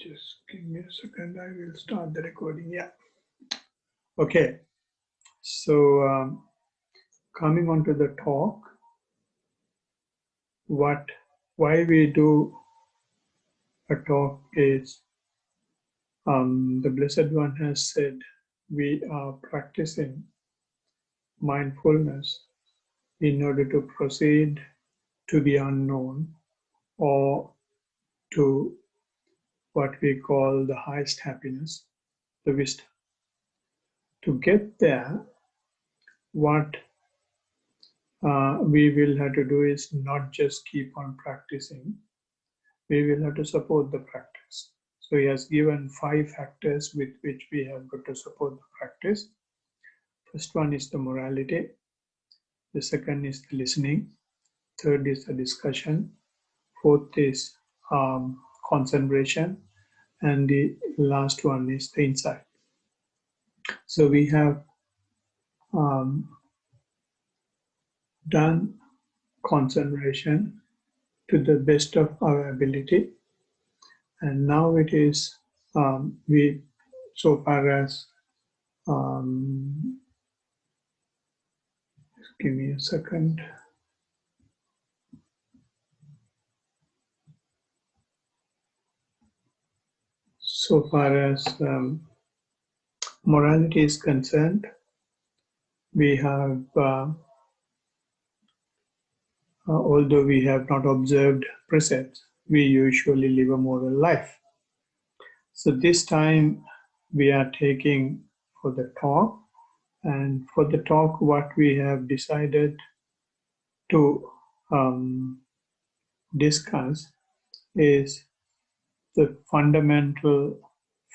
Just give me a second. I will start the recording. Yeah. Okay. So coming on to the talk, why we do a talk is the Blessed One has said we are practicing mindfulness in order to proceed to the unknown or to what we call the highest happiness, the wisdom. To get there, what we will have to do is not just keep on practicing, we will have to support the practice. So he has given 5 factors with which we have got to support the practice. First one is the morality, the second is the listening, third is the discussion, fourth is concentration, and the last one is the insight. So we have done concentration to the best of our ability, and now it is we so far as give me a second. So far as morality is concerned, we have although we have not observed precepts, we usually live a moral life. So this time we are taking for the talk, and for the talk what we have decided to discuss is the fundamental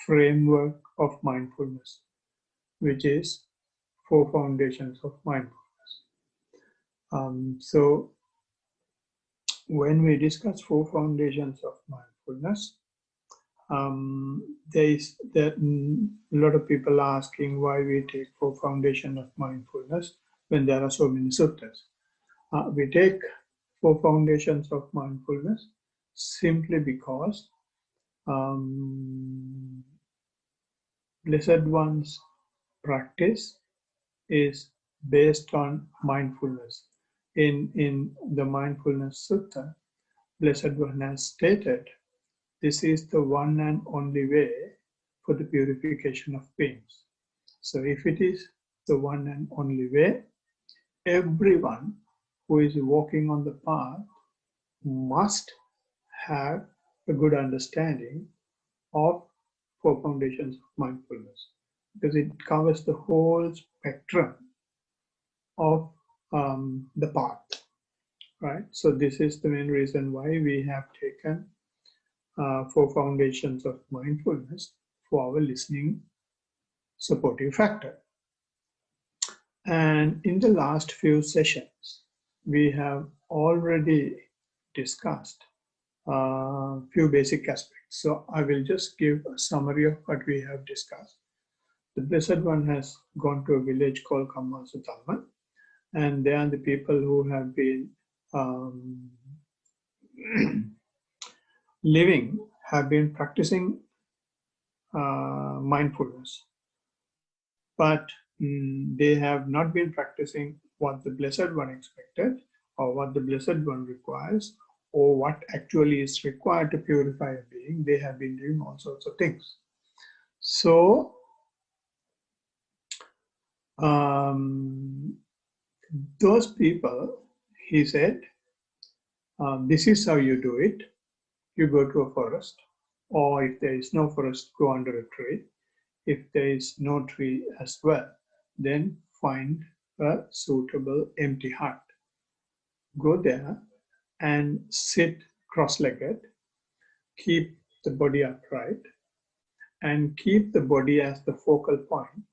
framework of mindfulness, which is 4 foundations of mindfulness. So when we discuss 4 foundations of mindfulness, there is a lot of people asking why we take 4 foundations of mindfulness when there are so many suttas. We take 4 foundations of mindfulness simply because Blessed One's practice is based on mindfulness. In the Mindfulness Sutta, Blessed One has stated, this is the one and only way for the purification of beings. So if it is the one and only way, everyone who is walking on the path must have a good understanding of 4 foundations of mindfulness, because it covers the whole spectrum of the path, right? So this is the main reason why we have taken 4 foundations of mindfulness for our listening supportive factor. And in the last few sessions, we have already discussed a few basic aspects. So I will just give a summary of what we have discussed. The Blessed One has gone to a village called Kammasutama, and they are the people who have been have been practicing mindfulness, but they have not been practicing what the Blessed One expected or what the Blessed One requires or what actually is required to purify a being. They have been doing all sorts of things. So those people, he said, this is how you do it. You go to a forest, or if there is no forest, go under a tree. If there is no tree as well, then find a suitable empty hut. Go there and sit cross-legged, keep the body upright, and keep the body as the focal point,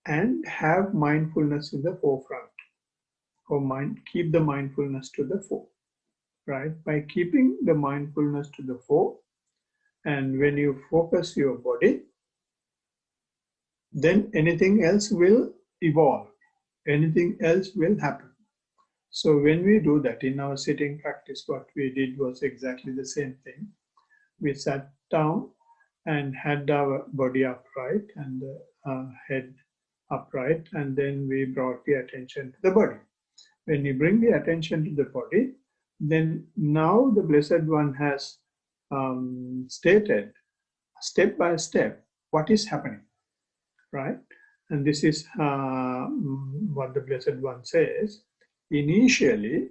and have mindfulness in the forefront, or keep the mindfulness to the fore, right? By keeping the mindfulness to the fore, and when you focus your body, then anything else will evolve, anything else will happen. So when we do that in our sitting practice, what we did was exactly the same thing. We sat down and had our body upright and the head upright, and then we brought the attention to the body. When you bring the attention to the body, then now the Blessed One has stated step by step what is happening, right? And this is what the Blessed One says. Initially,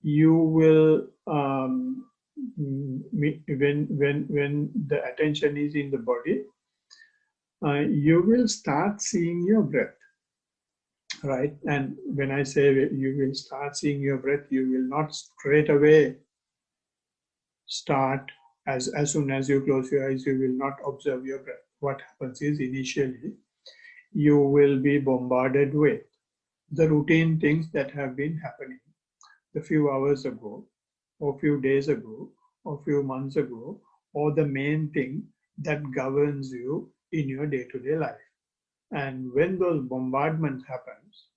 you will when the attention is in the body, you will start seeing your breath, right? And when I say you will start seeing your breath, you will not straight away start as soon as you close your eyes, you will not observe your breath. What happens is initially you will be bombarded with the routine things that have been happening a few hours ago, or few days ago, or few months ago, or the main thing that governs you in your day-to-day life. And when those bombardments happens,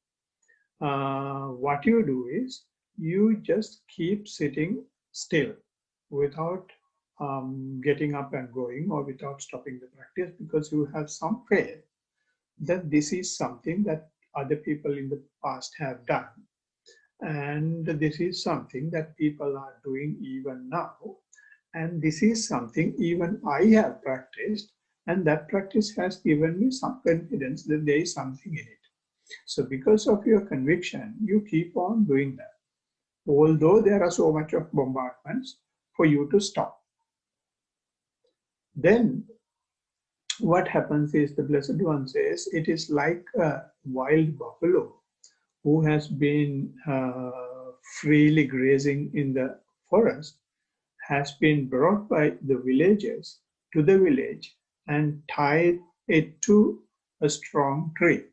what you do is you just keep sitting still without getting up and going, or without stopping the practice, because you have some faith that this is something that other people in the past have done, and this is something that people are doing even now, and this is something even I have practiced, and that practice has given me some confidence that there is something in it. So because of your conviction, you keep on doing that, although there are so much of bombardments for you to stop. Then what happens is, the Blessed One says, it is like a wild buffalo who has been freely grazing in the forest, has been brought by the villagers to the village and tied it to a strong tree.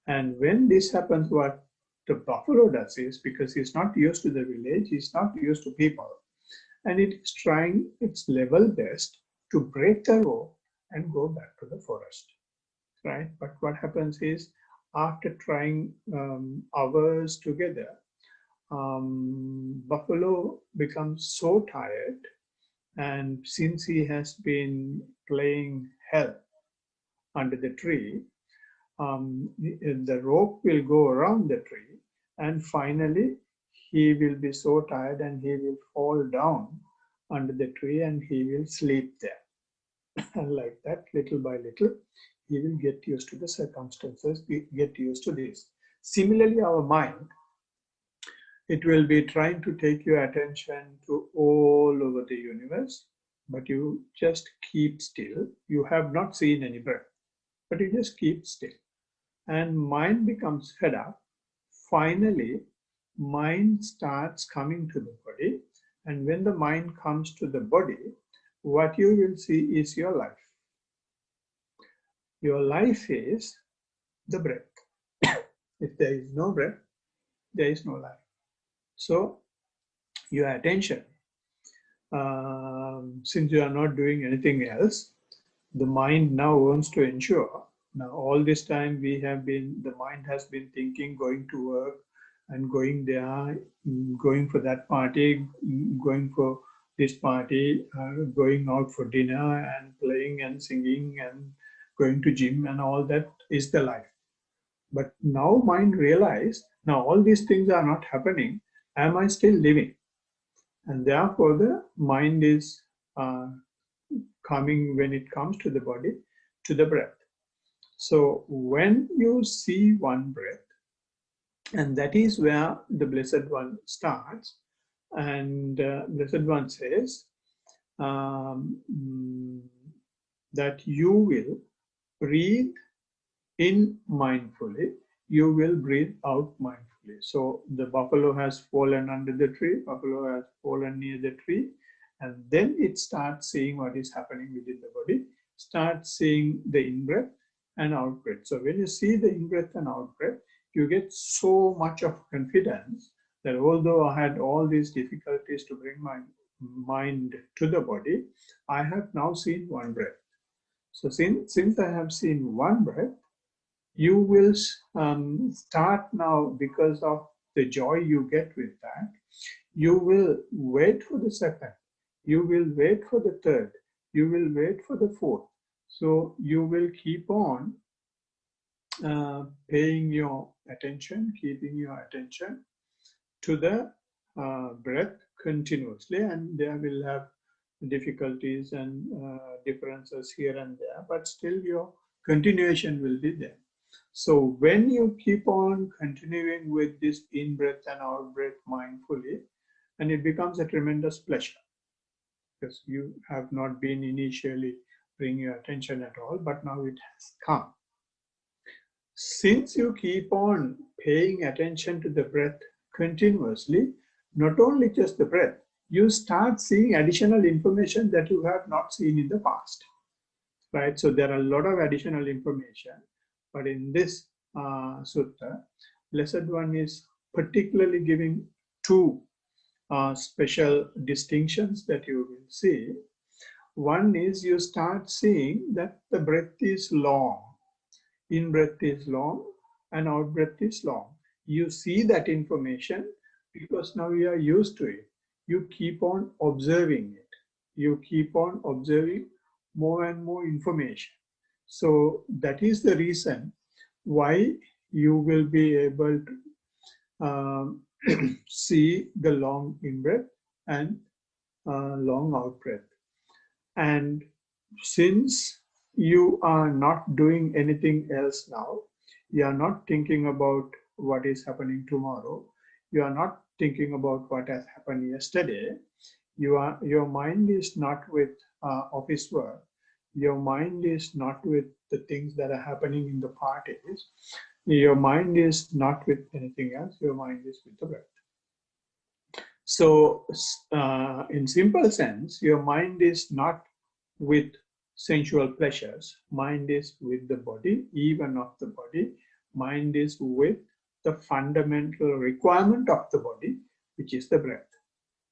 And when this happens, what the buffalo does is, because he's not used to the village, he's not used to people, and it is trying its level best to break the rope and go back to the forest, right? But what happens is, after trying hours together, buffalo becomes so tired, and since he has been playing hell under the tree, the rope will go around the tree, and finally he will be so tired and he will fall down under the tree and he will sleep there. And like that, little by little, he will get used to the circumstances, get used to this. Similarly, our mind, it will be trying to take your attention to all over the universe, but you just keep still. You have not seen any breath, but you just keep still. And mind becomes fed up. Finally, mind starts coming to the body. And when the mind comes to the body, what you will see is your life. Your life is the breath. If there is no breath, there is no life. So your attention, since you are not doing anything else, the mind now wants to ensure. Now all this time the mind has been thinking, going to work and going there, going for that party, going for this party, going out for dinner and playing and singing and going to gym, and all that is the life. But now mind realized, now all these things are not happening. Am I still living? And therefore the mind is coming, when it comes to the body, to the breath. So when you see one breath, and that is where the Blessed One starts, and Blessed One says that you will breathe in mindfully, you will breathe out mindfully. So the buffalo has fallen under the tree, buffalo has fallen near the tree, and then it starts seeing what is happening within the body, starts seeing the in-breath and out-breath. So when you see the in-breath and out-breath, you get so much of confidence that although I had all these difficulties to bring my mind to the body, I have now seen one breath. So since I have seen one breath, you will start now, because of the joy you get with that, you will wait for the second, you will wait for the third, you will wait for the fourth. So you will keep on paying your attention, keeping your attention to the breath continuously, and there will have difficulties and differences here and there, but still your continuation will be there. So when you keep on continuing with this in-breath and out-breath mindfully, and it becomes a tremendous pleasure, because you have not been initially bringing your attention at all, but now it has come. Since you keep on paying attention to the breath continuously, not only just the breath, you start seeing additional information that you have not seen in the past, right? So there are a lot of additional information, but in this sutta, Blessed One is particularly giving two special distinctions that you will see. One is you start seeing that the breath is long. In-breath is long and out-breath is long. You see that information because now you are used to it. You keep on observing it. You keep on observing more and more information. So that is the reason why you will be able to see the long in-breath and long out-breath. And since you are not doing anything else now, you are not thinking about what is happening tomorrow, you are not thinking about what has happened yesterday, your mind is not with office work, your mind is not with the things that are happening in the parties, your mind is not with anything else, your mind is with the breath. So in simple sense, your mind is not with sensual pleasures. Mind is with the body, even of the body. Mind is with the fundamental requirement of the body, which is the breath,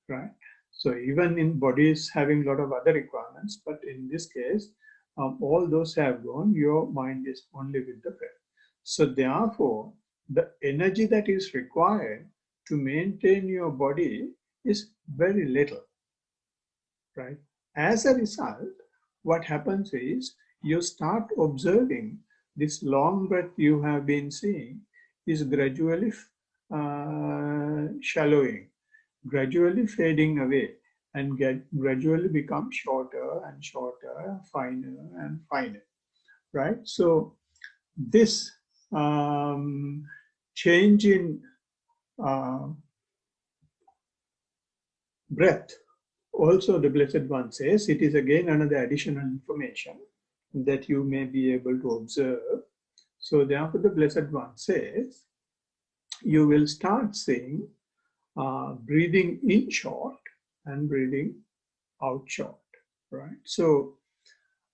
right? So even in bodies having a lot of other requirements, but in this case, all those have gone, your mind is only with the breath. So therefore, the energy that is required to maintain your body is very little, right? As a result, what happens is you start observing this long breath you have been seeing is gradually shallowing, gradually fading away, and gradually become shorter and shorter, finer and finer, right? So this change in breath, also the Blessed One says, it is again another additional information that you may be able to observe. So therefore the Blessed One says, you will start seeing breathing in short and breathing out short, right? So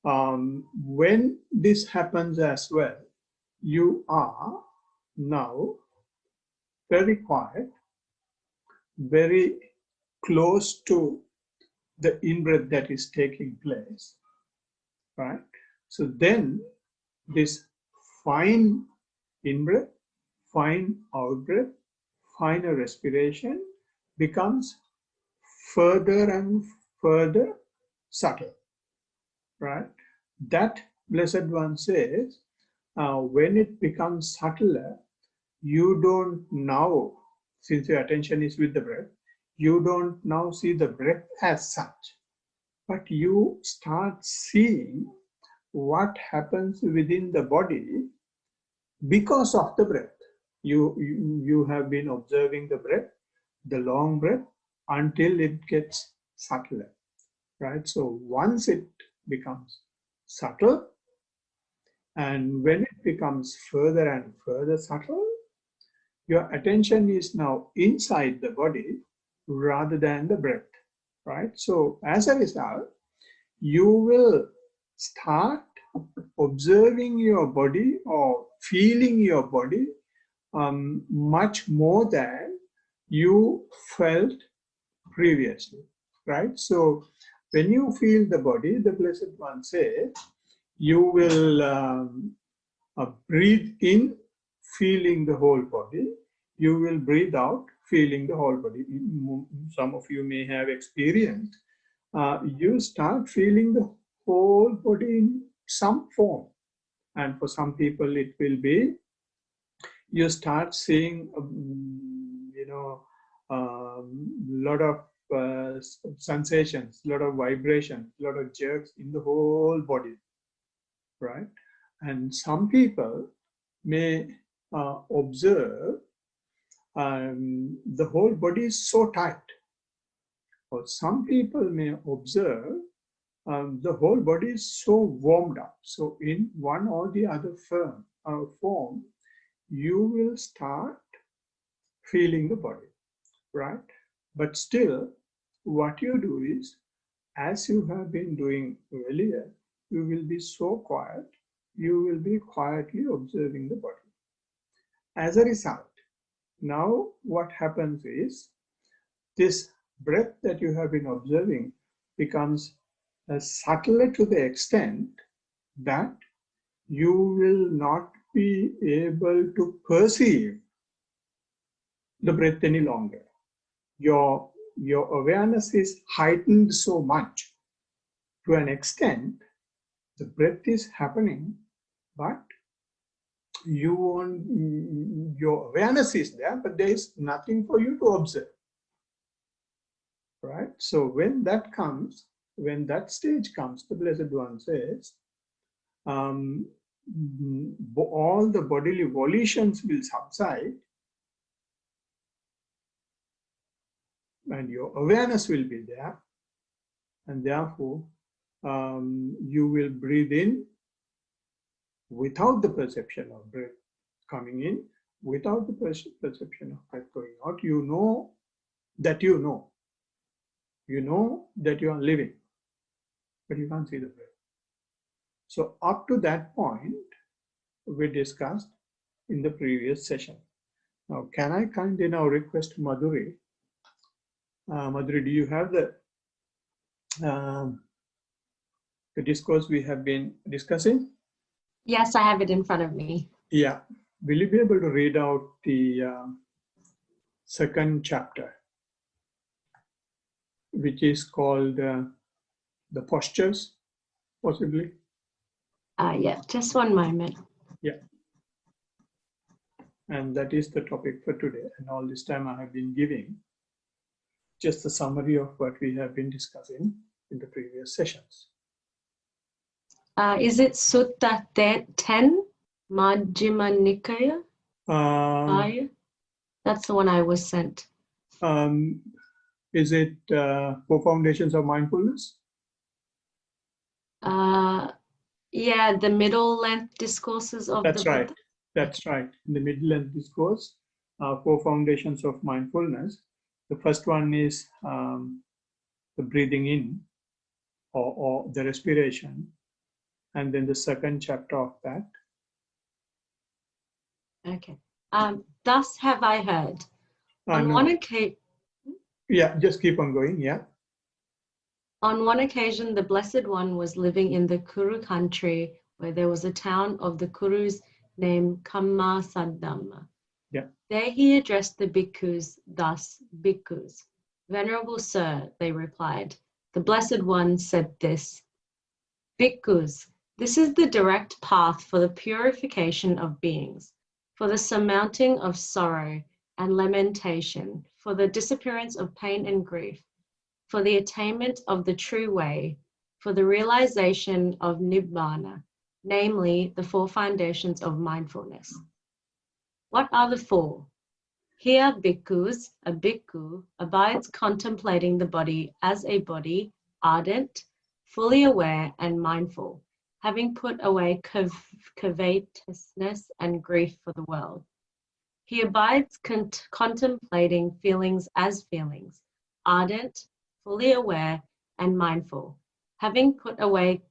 when this happens as well, you are now very quiet, very close to the in-breath that is taking place, right? So then this fine in-breath, fine out-breath, finer respiration becomes further and further subtle, right? That Blessed One says, when it becomes subtler, you don't now, since your attention is with the breath, you don't now see the breath as such, but you start seeing what happens within the body because of the breath. You have been observing the breath, the long breath, until it gets subtler, right? So once it becomes subtle, and when it becomes further and further subtle, your attention is now inside the body rather than the breath, right? So as a result, you will start observing your body or feeling your body much more than you felt previously, right? So when you feel the body, the Blessed One says, you will breathe in, feeling the whole body. You will breathe out, feeling the whole body. Some of you may have experienced. You start feeling the whole body in some form. And for some people, it will be, you start seeing, lot of sensations, lot of vibrations, lot of jerks in the whole body, right? And some people may observe the whole body is so tight. Or some people may observe the whole body is so warmed up. So in one or the other form, you will start feeling the body, right? But still, what you do is, as you have been doing earlier, you will be so quiet, you will be quietly observing the body. As a result, now what happens is, this breath that you have been observing becomes subtler to the extent that you will not be able to perceive the breath any longer. Your awareness is heightened so much to an extent, the breath is happening, but your awareness is there, but there is nothing for you to observe, right? So when that comes, when that stage comes, the Blessed One says, all the bodily volitions will subside, and your awareness will be there, and therefore you will breathe in without the perception of breath coming in, without the perception of breath going out. You know that you know. You know that you are living, but you can't see the breath. So up to that point, we discussed in the previous session. Now, can I kindly now request Madhuri? Madhuri, do you have the discourse we have been discussing? Yes, I have it in front of me. Yeah. Will you be able to read out the second chapter, which is called the postures, possibly? Yeah, just one moment. Yeah. And that is the topic for today. And all this time I have been giving just a summary of what we have been discussing in the previous sessions. Is it Sutta 10, Majjhima Nikaya? That's the one I was sent. Is it Four Foundations of Mindfulness? Yeah, the middle length discourses of That's the right. Buddha. That's right. In the middle length discourse, Four Foundations of Mindfulness. The first one is the breathing in, or the respiration. And then the second chapter of that. Okay. Thus have I heard. On one occasion. Yeah, just keep on going. Yeah. On one occasion, the Blessed One was living in the Kuru country, where there was a town of the Kurus named Kammasaddamma. Yeah. There he addressed the bhikkhus thus, bhikkhus. Venerable Sir, they replied, the Blessed One said this, bhikkhus, this is the direct path for the purification of beings, for the surmounting of sorrow and lamentation, for the disappearance of pain and grief, for the attainment of the true way, for the realization of nibbana, namely the four foundations of mindfulness. What are the four? Here, bhikkhus, a bhikkhu, abides contemplating the body as a body, ardent, fully aware and mindful, having put away covetousness and grief for the world. He abides contemplating feelings as feelings, ardent, fully aware and mindful, having put away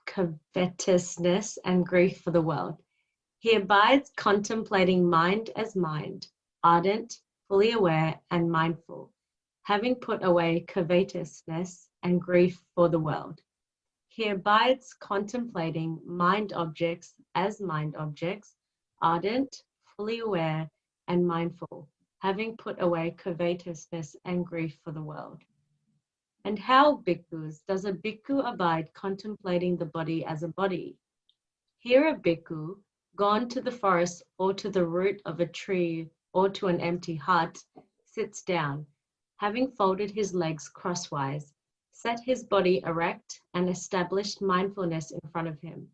covetousness and grief for the world. He abides contemplating mind as mind, ardent, fully aware and mindful, having put away covetousness and grief for the world. He abides contemplating mind objects as mind objects, ardent, fully aware and mindful, having put away covetousness and grief for the world. And how, bhikkhus, does a bhikkhu abide contemplating the body as a body? Here a bhikkhu, gone to the forest or to the root of a tree or to an empty hut, sits down, having folded his legs crosswise, set his body erect, and established mindfulness in front of him.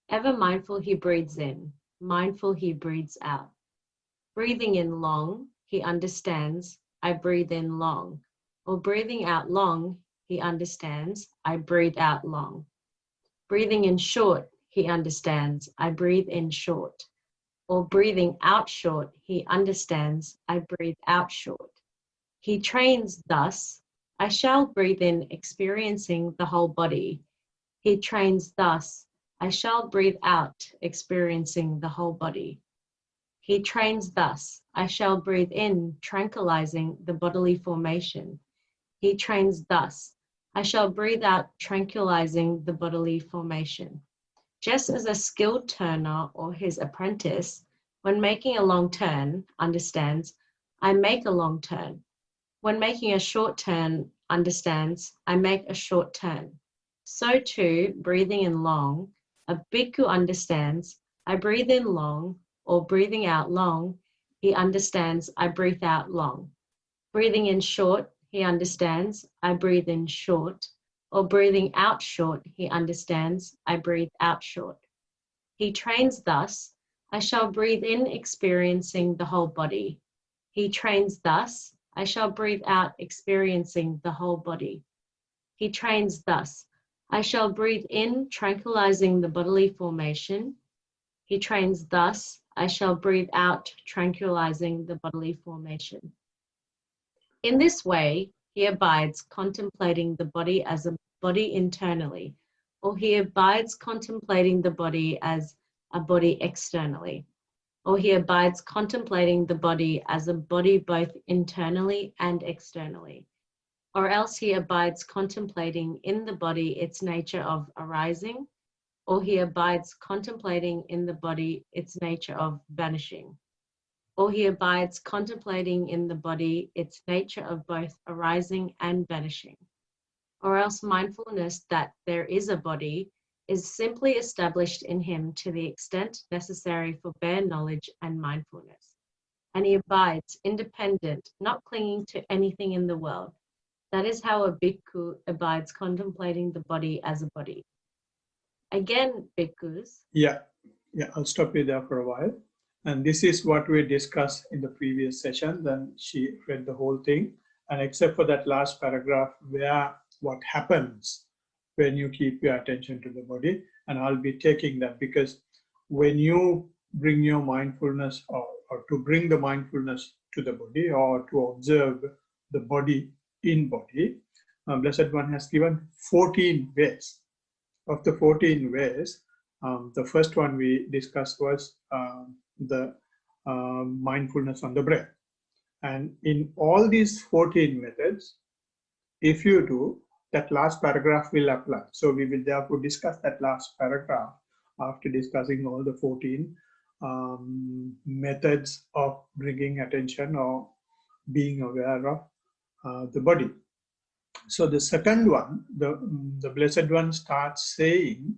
Ever mindful he breathes in, mindful he breathes out. Breathing in long, he understands, I breathe in long. Or breathing out long, he understands, I breathe out long. Breathing in short, he understands, I breathe in short. Or breathing out short, he understands, I breathe out short. He trains thus, I shall breathe in experiencing the whole body. He trains thus, I shall breathe out experiencing the whole body. He trains thus, I shall breathe in tranquilizing the bodily formation. He trains thus, I shall breathe out tranquilizing the bodily formation. Just as a skilled turner or his apprentice, when making a long turn, understands, I make a long turn. When making a short turn, understands, I make a short turn. So too, breathing in long, a bhikkhu understands, I breathe in long, or breathing out long, he understands, I breathe out long. Breathing in short, he understands, I breathe in short, or breathing out short, he understands, I breathe out short. He trains thus, I shall breathe in experiencing the whole body. He trains thus, I shall breathe out experiencing the whole body. He trains thus, I shall breathe in tranquilizing the bodily formation. He trains thus, I shall breathe out tranquilizing the bodily formation. In this way, he abides contemplating the body as a body internally, or he abides contemplating the body as a body externally, or he abides contemplating the body as a body both internally and externally, or else he abides contemplating in the body its nature of arising, or he abides contemplating in the body its nature of vanishing, or he abides contemplating in the body its nature of both arising and vanishing, or else mindfulness that there is a body is simply established in him to the extent necessary for bare knowledge and mindfulness, and he abides independent, not clinging to anything in the world. That is how a bhikkhu abides contemplating the body as a body. Again, bhikkhus. Yeah, I'll stop you there for a while. And this is what we discussed in the previous session. Then she read the whole thing. And except for that last paragraph where what happens when you keep your attention to the body, and I'll be taking that because when you bring your mindfulness or to bring the mindfulness to the body or to observe the body in body, Blessed One has given 14 ways. Of the 14 ways, the first one we discussed was the mindfulness on the breath. And in all these 14 methods, if you do, that last paragraph will apply. So we will therefore discuss that last paragraph after discussing all the 14 methods of bringing attention or being aware of the body. So the second one, the Blessed One starts saying,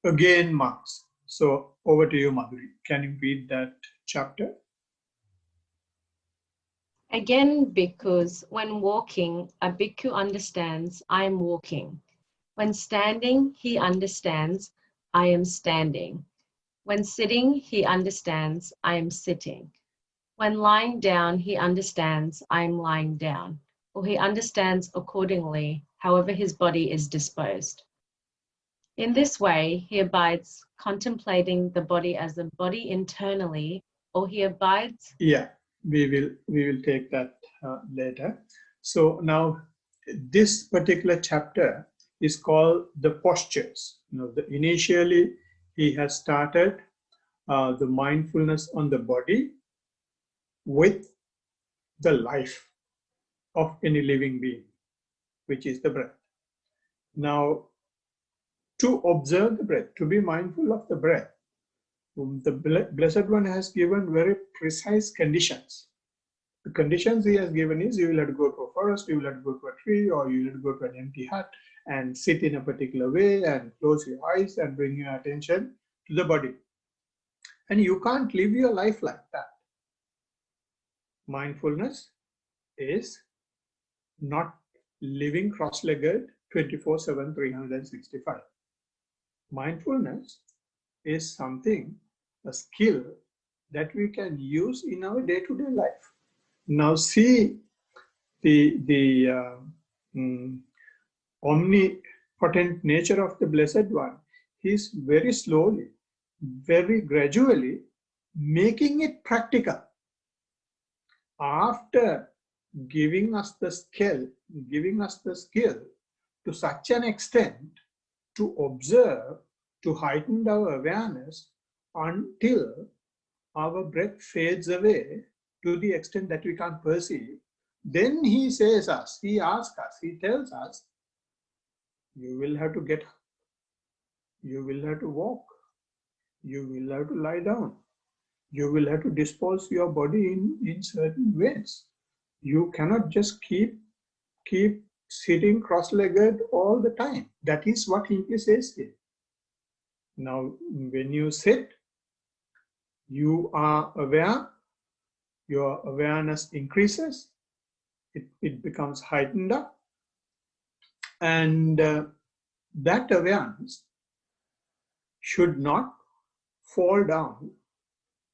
again, monks. So over to you, Madhuri. Can you read that chapter? Again, bhikkhus, when walking, a bhikkhu understands, I am walking. When standing, he understands, I am standing. When sitting, he understands, I am sitting. When lying down, he understands, I am lying down. Or he understands accordingly, however his body is disposed. In this way, he abides contemplating the body as a body internally, or he abides. Yeah, we will take that later. So now this particular chapter is called the postures. Initially he has started the mindfulness on the body with the life of any living being, which is the breath. Now, to observe the breath, to be mindful of the breath, the Blessed One has given very precise conditions. The conditions he has given is you will have to go to a forest, you will have to go to a tree, or you will have to go to an empty hut and sit in a particular way and close your eyes and bring your attention to the body. And you can't live your life like that. Mindfulness is not living cross-legged 24/7, 365. Mindfulness is something, a skill that we can use in our day-to-day life. Now see the omnipotent nature of the Blessed One. He's very slowly, very gradually making it practical. After giving us the skill to such an extent to observe, to heighten our awareness until our breath fades away to the extent that we can't perceive, then he says us, he asks us, he tells us, you will have to get up, you will have to walk, you will have to lie down, you will have to dispose your body in certain ways. You cannot just keep sitting cross-legged all the time. That is what he says here. Now, when you sit, you are aware, your awareness increases, it becomes heightened up, and that awareness should not fall down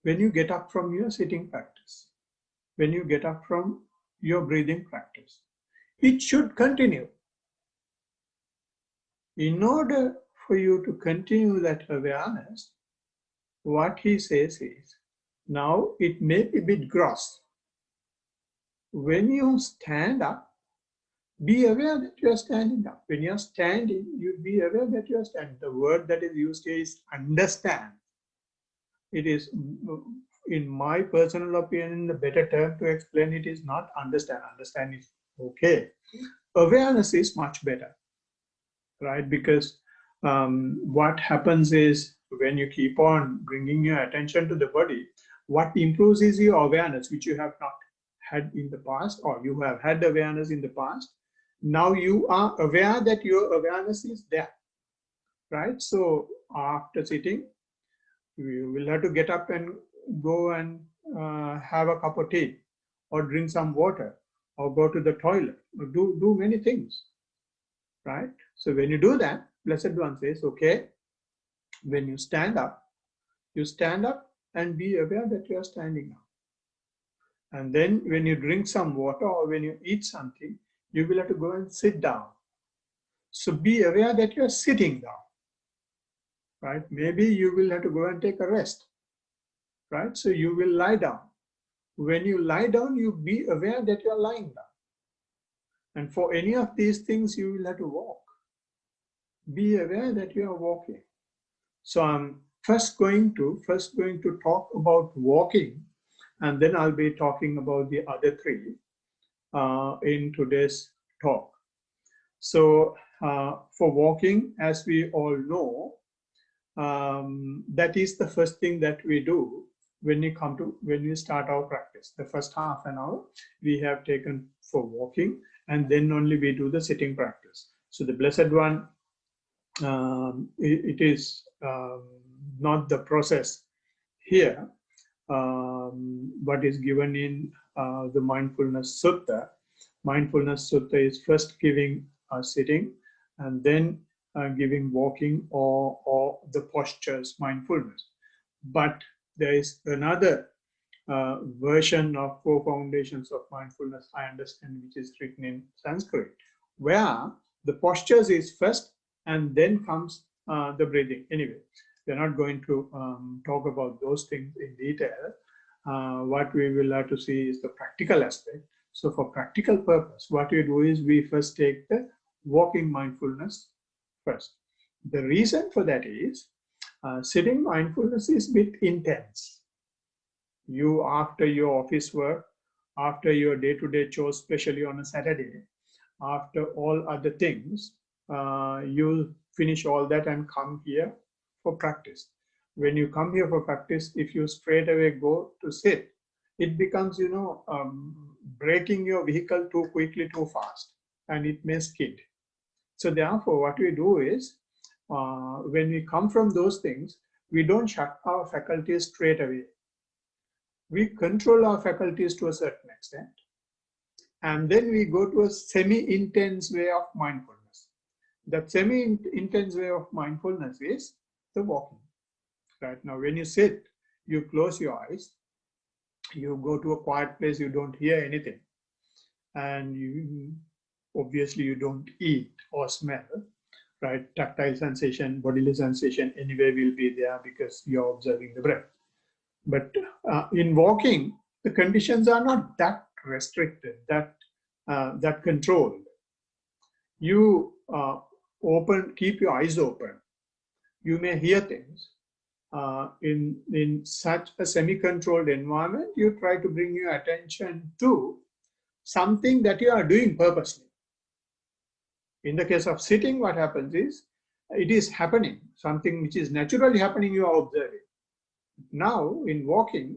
when you get up from your sitting practice, when you get up from your breathing practice. It should continue. In order for you to continue that awareness, what he says is, now it may be a bit gross. When you stand up, be aware that you are standing up. When you are standing, you be aware that you are standing. The word that is used here is understand. It is, in my personal opinion, the better term to explain it is not understand. Understand is okay. Awareness is much better, right? Because what happens is when you keep on bringing your attention to the body, what improves is your awareness, which you have not had in the past, or you have had awareness in the past. Now you are aware that your awareness is there, right? So after sitting, you will have to get up and go and have a cup of tea, or drink some water, or go to the toilet, or do many things, right? So when you do that, Blessed One says, okay, when you stand up and be aware that you are standing up. And then when you drink some water or when you eat something, you will have to go and sit down. So be aware that you are sitting down, right? Maybe you will have to go and take a rest, right? So you will lie down. When you lie down, you be aware that you are lying down. And for any of these things, you will have to walk. Be aware that you are walking. So I'm first going to talk about walking, and then I'll be talking about the other three in today's talk. So for walking, as we all know, that is the first thing that we do when we start our practice. The first half an hour we have taken for walking, and then only we do the sitting practice. So the Blessed One, it is not the process here, what is given in the Mindfulness Sutta. Mindfulness Sutta is first giving sitting, and then giving walking or the postures mindfulness. But there is another version of Four Foundations of Mindfulness, I understand, which is written in Sanskrit, where the postures is first and then comes the breathing. Anyway, we're not going to talk about those things in detail. What we will have to see is the practical aspect. So for practical purpose, what we do is we first take the walking mindfulness first. The reason for that is sitting mindfulness is a bit intense. You, after your office work, after your day-to-day chores, especially on a Saturday, after all other things, you'll finish all that and come here for practice. When you come here for practice, if you straight away go to sit, it becomes, braking your vehicle too quickly, too fast, and it may skid. So therefore, what we do is, when we come from those things, we don't shut our faculties straight away. We control our faculties to a certain extent, and then we go to a semi-intense way of mindfulness. That semi-intense way of mindfulness is the walking. Right now, when you sit, you close your eyes, you go to a quiet place, you don't hear anything, and obviously you don't eat or smell, right? Tactile sensation, bodily sensation anyway will be there because you're observing the breath. But in walking, the conditions are not that restricted, that controlled. You keep your eyes open. You may hear things. In such a semi-controlled environment, you try to bring your attention to something that you are doing purposely. In the case of sitting, what happens is, it is happening, something which is naturally happening, you are observing. Now, in walking,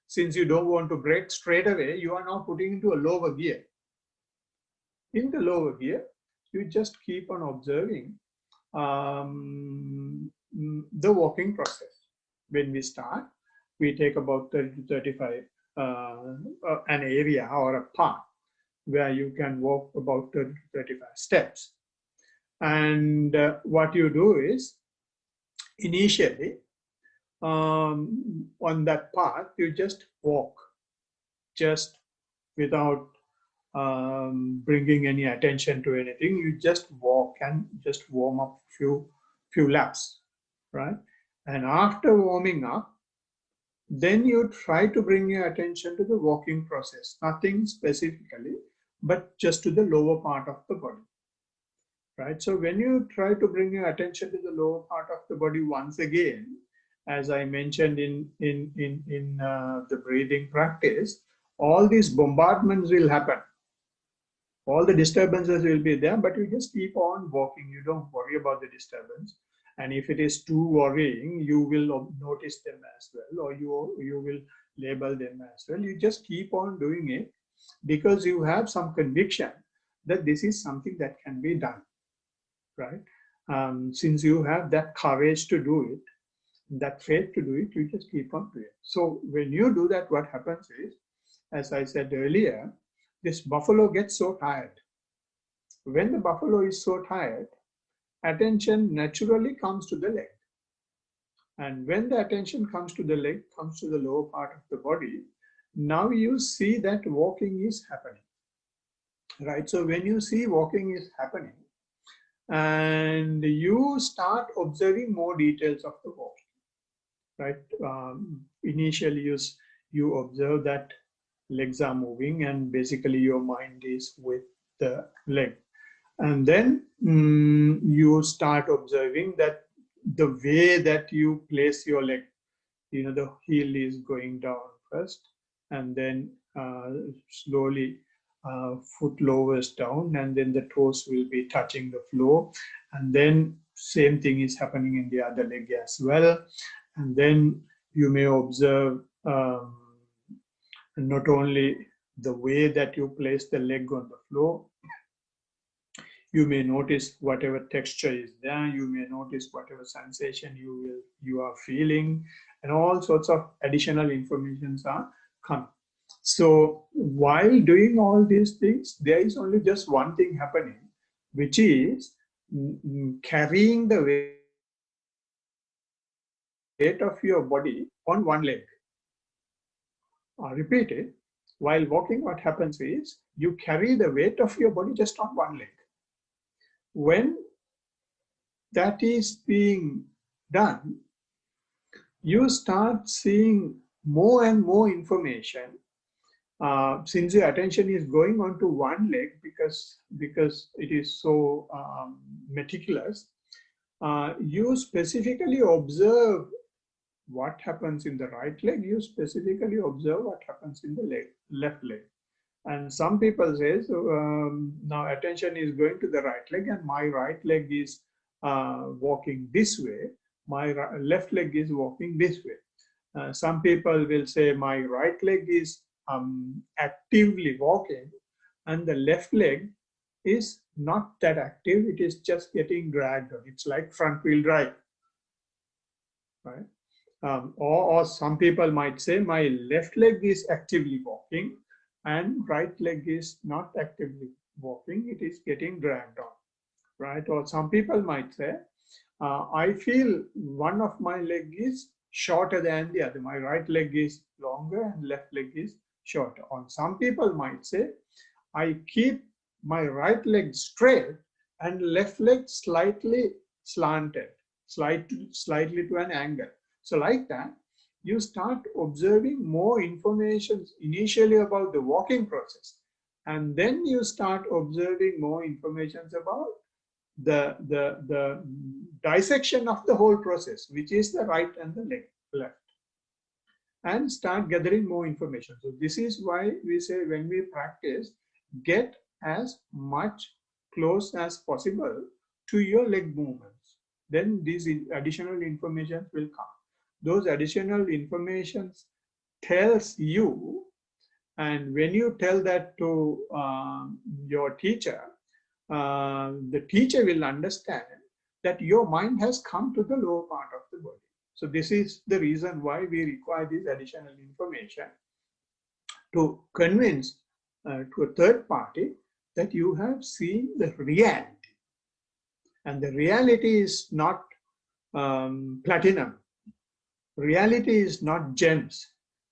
since you don't want to brake straight away, you are now putting into a lower gear. In the lower gear, you just keep on observing the walking process. When we start, we take about 30 to 35, an area or a path where you can walk about 30 to 35 steps. And what you do is, initially, on that path, you just walk, just without bringing any attention to anything. You just walk and just warm up few laps, right? And after warming up, then you try to bring your attention to the walking process, nothing specifically, but just to the lower part of the body, right? So when you try to bring your attention to the lower part of the body once again, as I mentioned in the breathing practice, all these bombardments will happen. All the disturbances will be there, but you just keep on walking. You don't worry about the disturbance. And if it is too worrying, you will notice them as well, or you will label them as well. You just keep on doing it because you have some conviction that this is something that can be done, right? Since you have that courage to do it, that faith to do it, you just keep on doing it. So when you do that, what happens is, as I said earlier, this buffalo gets so tired. When the buffalo is so tired, attention naturally comes to the leg. And when the attention comes to the leg, comes to the lower part of the body, now you see that walking is happening, right? So when you see walking is happening, and you start observing more details of the walking, right? Initially, you observe that legs are moving, and basically your mind is with the leg. And then you start observing that the way that you place your leg, the heel is going down first, and then slowly foot lowers down, and then the toes will be touching the floor. And then same thing is happening in the other leg as well. And then you may observe not only the way that you place the leg on the floor, you may notice whatever texture is there, you may notice whatever sensation you are feeling, and all sorts of additional informations are coming. So while doing all these things, there is only just one thing happening, which is carrying the weight of your body on one leg. I'll repeat it. While walking, what happens is you carry the weight of your body just on one leg. When that is being done, you start seeing more and more information. Since your attention is going on to one leg because it is so meticulous, you specifically observe what happens in the right leg, you specifically observe what happens in the left leg. And some people say, now attention is going to the right leg, and my right leg is walking this way, my left leg is walking this way. Some people will say my right leg is actively walking, and the left leg is not that active, it is just getting dragged on. It's like front wheel drive, right? Or some people might say my left leg is actively walking and right leg is not actively walking, it is getting dragged on, right? Or some people might say, I feel one of my leg is shorter than the other. My right leg is longer and left leg is shorter. Or some people might say, I keep my right leg straight and left leg slightly slanted, slightly to an angle. So like that, you start observing more information initially about the walking process. And then you start observing more information about the dissection of the whole process, which is the right and the left, and start gathering more information. So this is why we say when we practice, get as much close as possible to your leg movements. Then these additional information will come. Those additional information tells you, and when you tell that to your teacher, the teacher will understand that your mind has come to the lower part of the body. So this is the reason why we require this additional information to convince to a third party that you have seen the reality. And the reality is not platinum. Reality is not gems.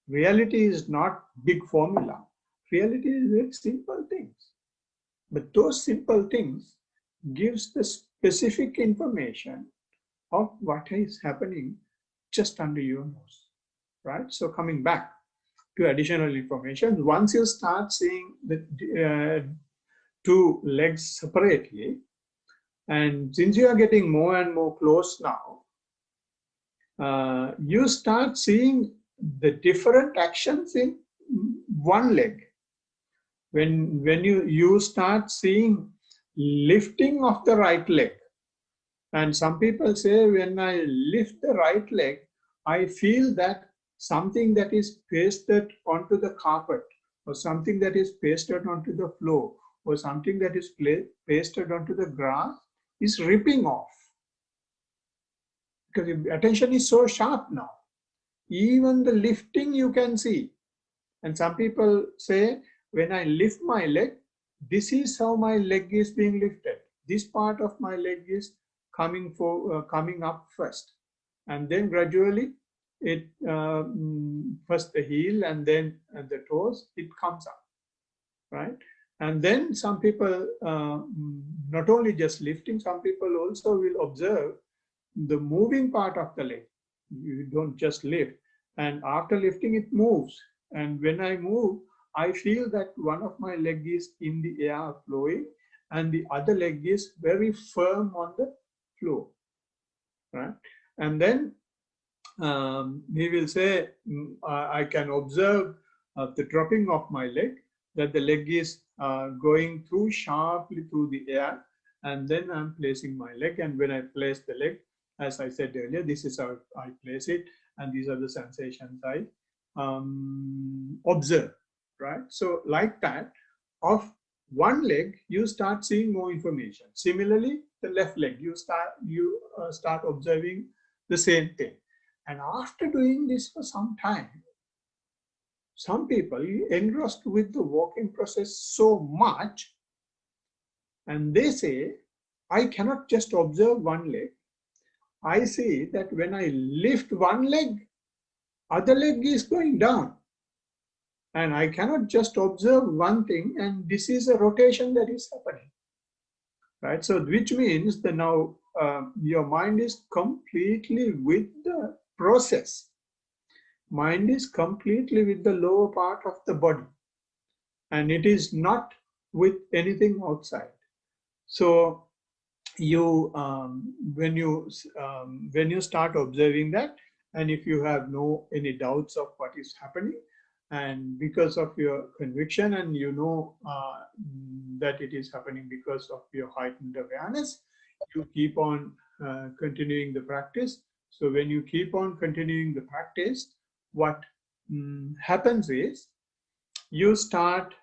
Reality is not big formula. Reality is very simple things. But those simple things gives the specific information of what is happening just under your nose, right? So coming back to additional information, once you start seeing the two legs separately, and since you are getting more and more close now, you start seeing the different actions in one leg. When you start seeing lifting of the right leg, and some people say when I lift the right leg, I feel that something that is pasted onto the carpet, or something that is pasted onto the floor, or something that is pasted onto the grass is ripping off. Because attention is so sharp now. Even the lifting you can see. And some people say, when I lift my leg, this is how my leg is being lifted. This part of my leg is coming up first. And then gradually, it first the heel and then the toes, it comes up, right? And then some people, not only just lifting, some people also will observe the moving part of the leg. You don't just lift. And after lifting, it moves. And when I move, I feel that one of my leg is in the air flowing and the other leg is very firm on the floor, right? And then he will say, I can observe the dropping of my leg, that the leg is going through sharply through the air, and then I'm placing my leg. And when I place the leg, as I said earlier, this is how I place it, and these are the sensations I observe, right? So like that, of one leg, you start seeing more information. Similarly, the left leg, you start observing the same thing. And after doing this for some time, some people engrossed with the walking process so much, and they say, I cannot just observe one leg. I see that when I lift one leg, other leg is going down. And I cannot just observe one thing, and this is a rotation that is happening, right? So which means that now your mind is completely with the process. Mind is completely with the lower part of the body, and it is not with anything outside. So you when you start observing that, and if you have any doubts of what is happening, and because of your conviction, and you know that it is happening because of your heightened awareness, you keep on continuing the practice. So when you keep on continuing the practice, what happens is you start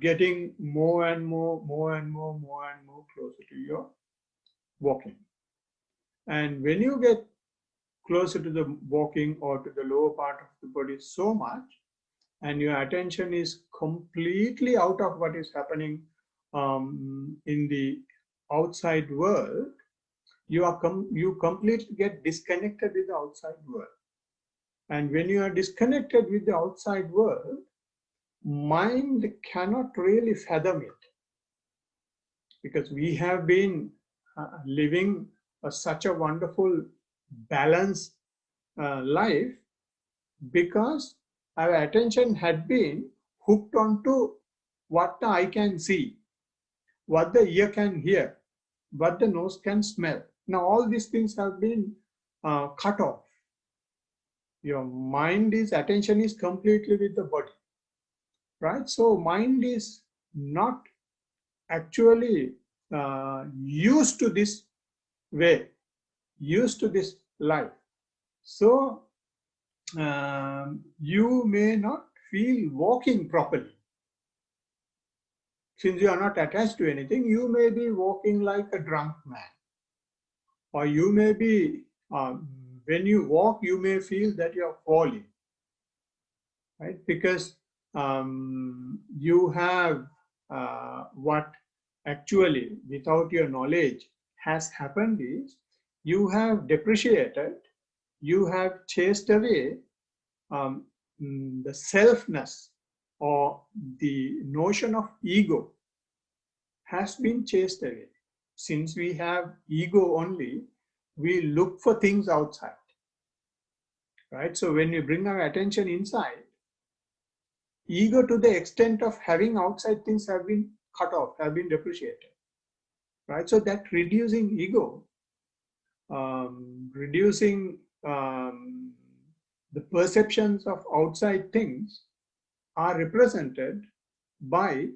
getting more and more closer to your walking. And when you get closer to the walking or to the lower part of the body so much, and your attention is completely out of what is happening in the outside world, you completely get disconnected with the outside world. And when you are disconnected with the outside world, mind cannot really fathom it, because we have been living such a wonderful balanced life, because our attention had been hooked onto what the eye can see, what the ear can hear, what the nose can smell. Now all these things have been cut off. Your attention is completely with the body, right? So mind is not actually used to this way, used to this life. So you may not feel walking properly. Since you are not attached to anything, you may be walking like a drunk man. Or you may be, when you walk, you may feel that you are falling, right? Because you have what actually, without your knowledge, has happened is you have depreciated, you have chased away the selfness, or the notion of ego has been chased away. Since we have ego only, we look for things outside, right? So when we bring our attention inside, ego, to the extent of having outside things, have been cut off, have been depreciated, right? So that reducing ego, reducing the perceptions of outside things, are represented by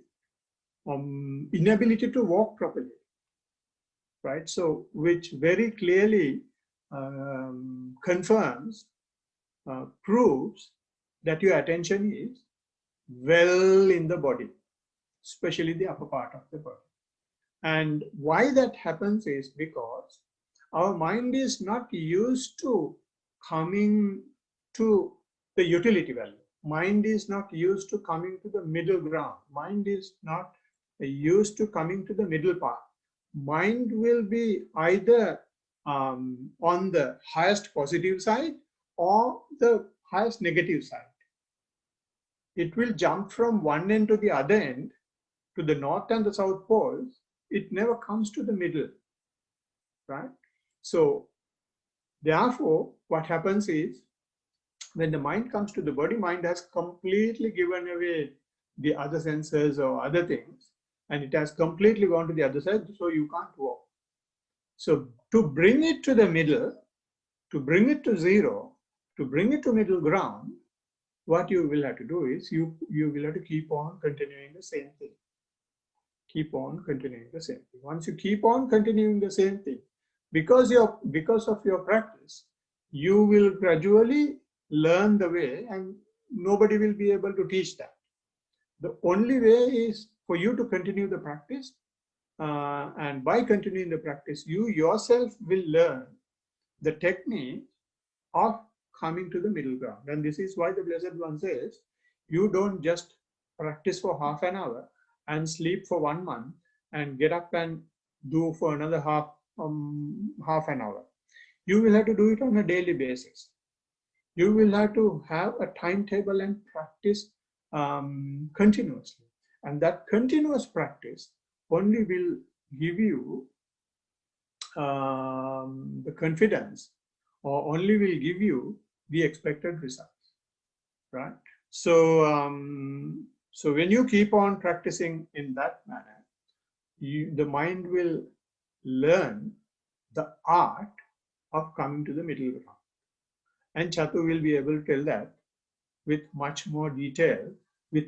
inability to walk properly, right? So which very clearly confirms, proves that your attention is well in the body, especially the upper part of the body. And why that happens is because our mind is not used to coming to the utility value. Mind is not used to coming to the middle ground. Mind is not used to coming to the middle path. Mind will be either on the highest positive side or the highest negative side. It will jump from one end to the other end, to the north and the south poles. It never comes to the middle, right? So therefore, what happens is, when the mind comes to the body, mind has completely given away the other senses or other things, and it has completely gone to the other side, so you can't walk. So to bring it to the middle, to bring it to zero, to bring it to middle ground, what you will have to do is you will have to keep on continuing the same thing. Keep on continuing the same thing. Once you keep on continuing the same thing, because of your practice, you will gradually learn the way, and nobody will be able to teach that. The only way is for you to continue the practice, and by continuing the practice, you yourself will learn the technique of coming to the middle ground. And this is why the Blessed One says, you don't just practice for half an hour and sleep for 1 month and get up and do for another half an hour. You will have to do it on a daily basis. You will have to have a timetable and practice continuously. And that continuous practice only will give you the confidence, or only will give you the expected results, right? So, so when you keep on practicing in that manner, the mind will learn the art of coming to the middle ground. And Chatu will be able to tell that with much more detail, with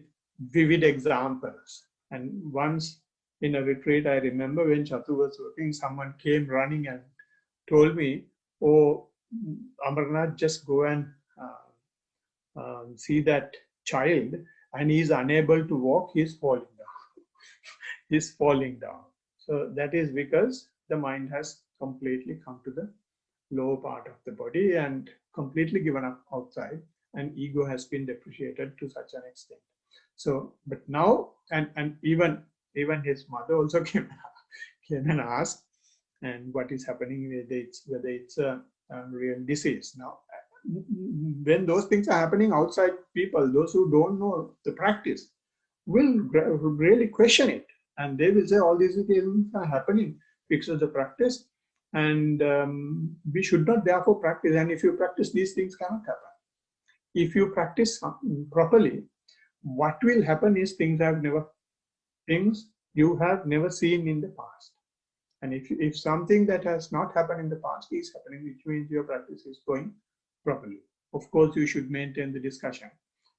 vivid examples. And once in a retreat, I remember when Chatu was working, someone came running and told me, oh, Amarnath, just go and see that child and he is unable to walk, he is falling down. He is falling down. So that is because the mind has completely come to the lower part of the body and completely given up outside, and ego has been depreciated to such an extent. So, but now, and even his mother also came and asked, and what is happening, whether it's a real disease. Now, when those things are happening outside, people, those who don't know the practice, will really question it, and they will say all these things are happening because of the practice, and we should not therefore practice. And if you practice, these things cannot happen. If you practice properly, what will happen is things you have never seen in the past. And if something that has not happened in the past is happening, which means your practice is going properly. Of course, you should maintain the discussion.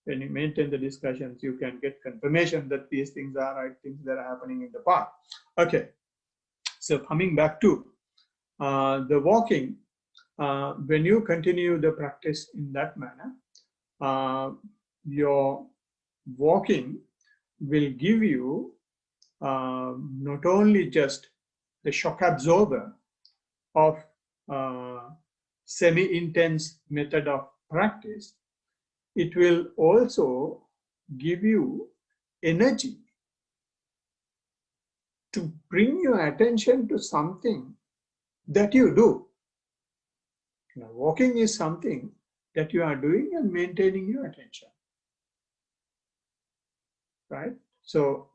When you maintain the discussions, you can get confirmation that these things are right things that are happening in the past. Okay, so coming back to the walking, when you continue the practice in that manner, your walking will give you not only just the shock absorber of semi-intense method of practice, it will also give you energy to bring your attention to something that you do. Now, walking is something that you are doing and maintaining your attention, right? So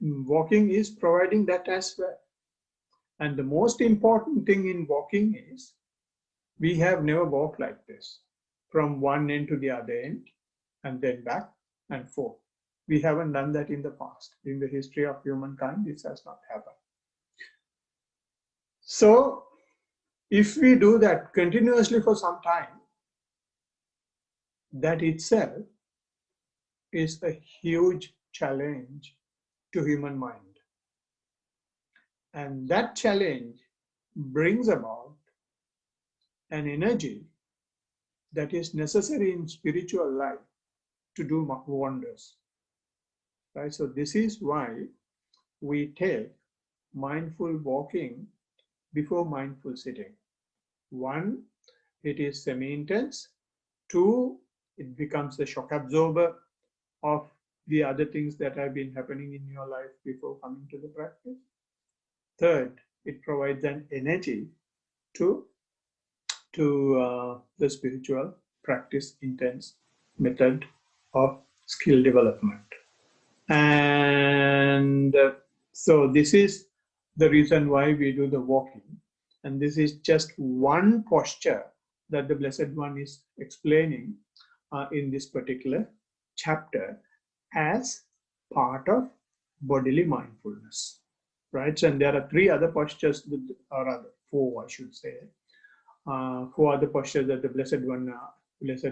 walking is providing that as well. And the most important thing in walking is we have never walked like this, from one end to the other end and then back and forth. We haven't done that in the past. In the history of humankind, this has not happened. So if we do that continuously for some time, that itself is a huge challenge to human mind. And that challenge brings about an energy that is necessary in spiritual life to do wonders. Right? So this is why we take mindful walking before mindful sitting. One, it is semi-intense. Two, it becomes a shock absorber of the other things that have been happening in your life before coming to the practice. Third, it provides an energy to the spiritual practice intense method of skill development. And so this is the reason why we do the walking. And this is just one posture that the Blessed One is explaining in this particular chapter as part of bodily mindfulness. Right? And there are three other postures, or rather four, I should say, four other postures that the Blessed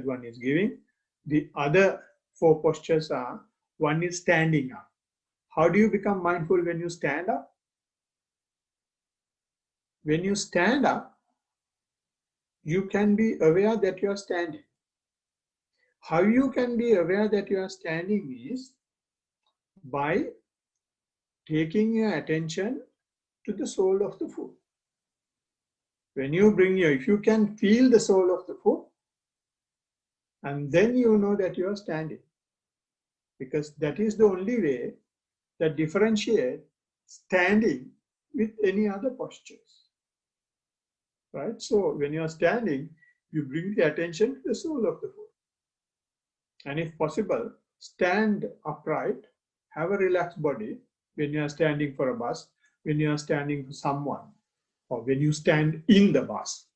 One is giving. The other four postures are, one is standing up. How do you become mindful when you stand up? When you stand up, you can be aware that you are standing. How you can be aware that you are standing is by taking your attention to the sole of the foot. When you if you can feel the sole of the foot, and then you know that you are standing. Because that is the only way that differentiates standing with any other postures. Right? So when you are standing, you bring the attention to the sole of the foot. And if possible, stand upright, have a relaxed body when you are standing for a bus, when you are standing for someone, or when you stand in the bus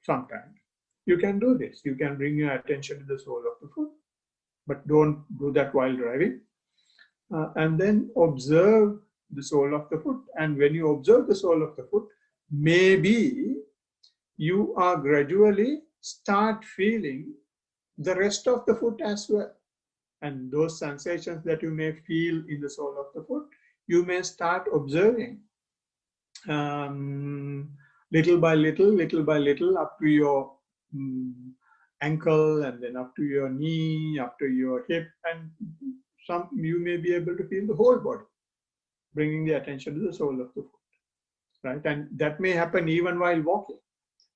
sometimes. You can do this. You can bring your attention to the sole of the foot, but don't do that while driving. And then observe the sole of the foot. And when you observe the sole of the foot, maybe you are gradually start feeling the rest of the foot as well. And those sensations that you may feel in the sole of the foot, you may start observing little by little, up to your ankle, and then up to your knee, up to your hip, and some you may be able to feel the whole body, bringing the attention to the sole of the foot, right? And that may happen even while walking.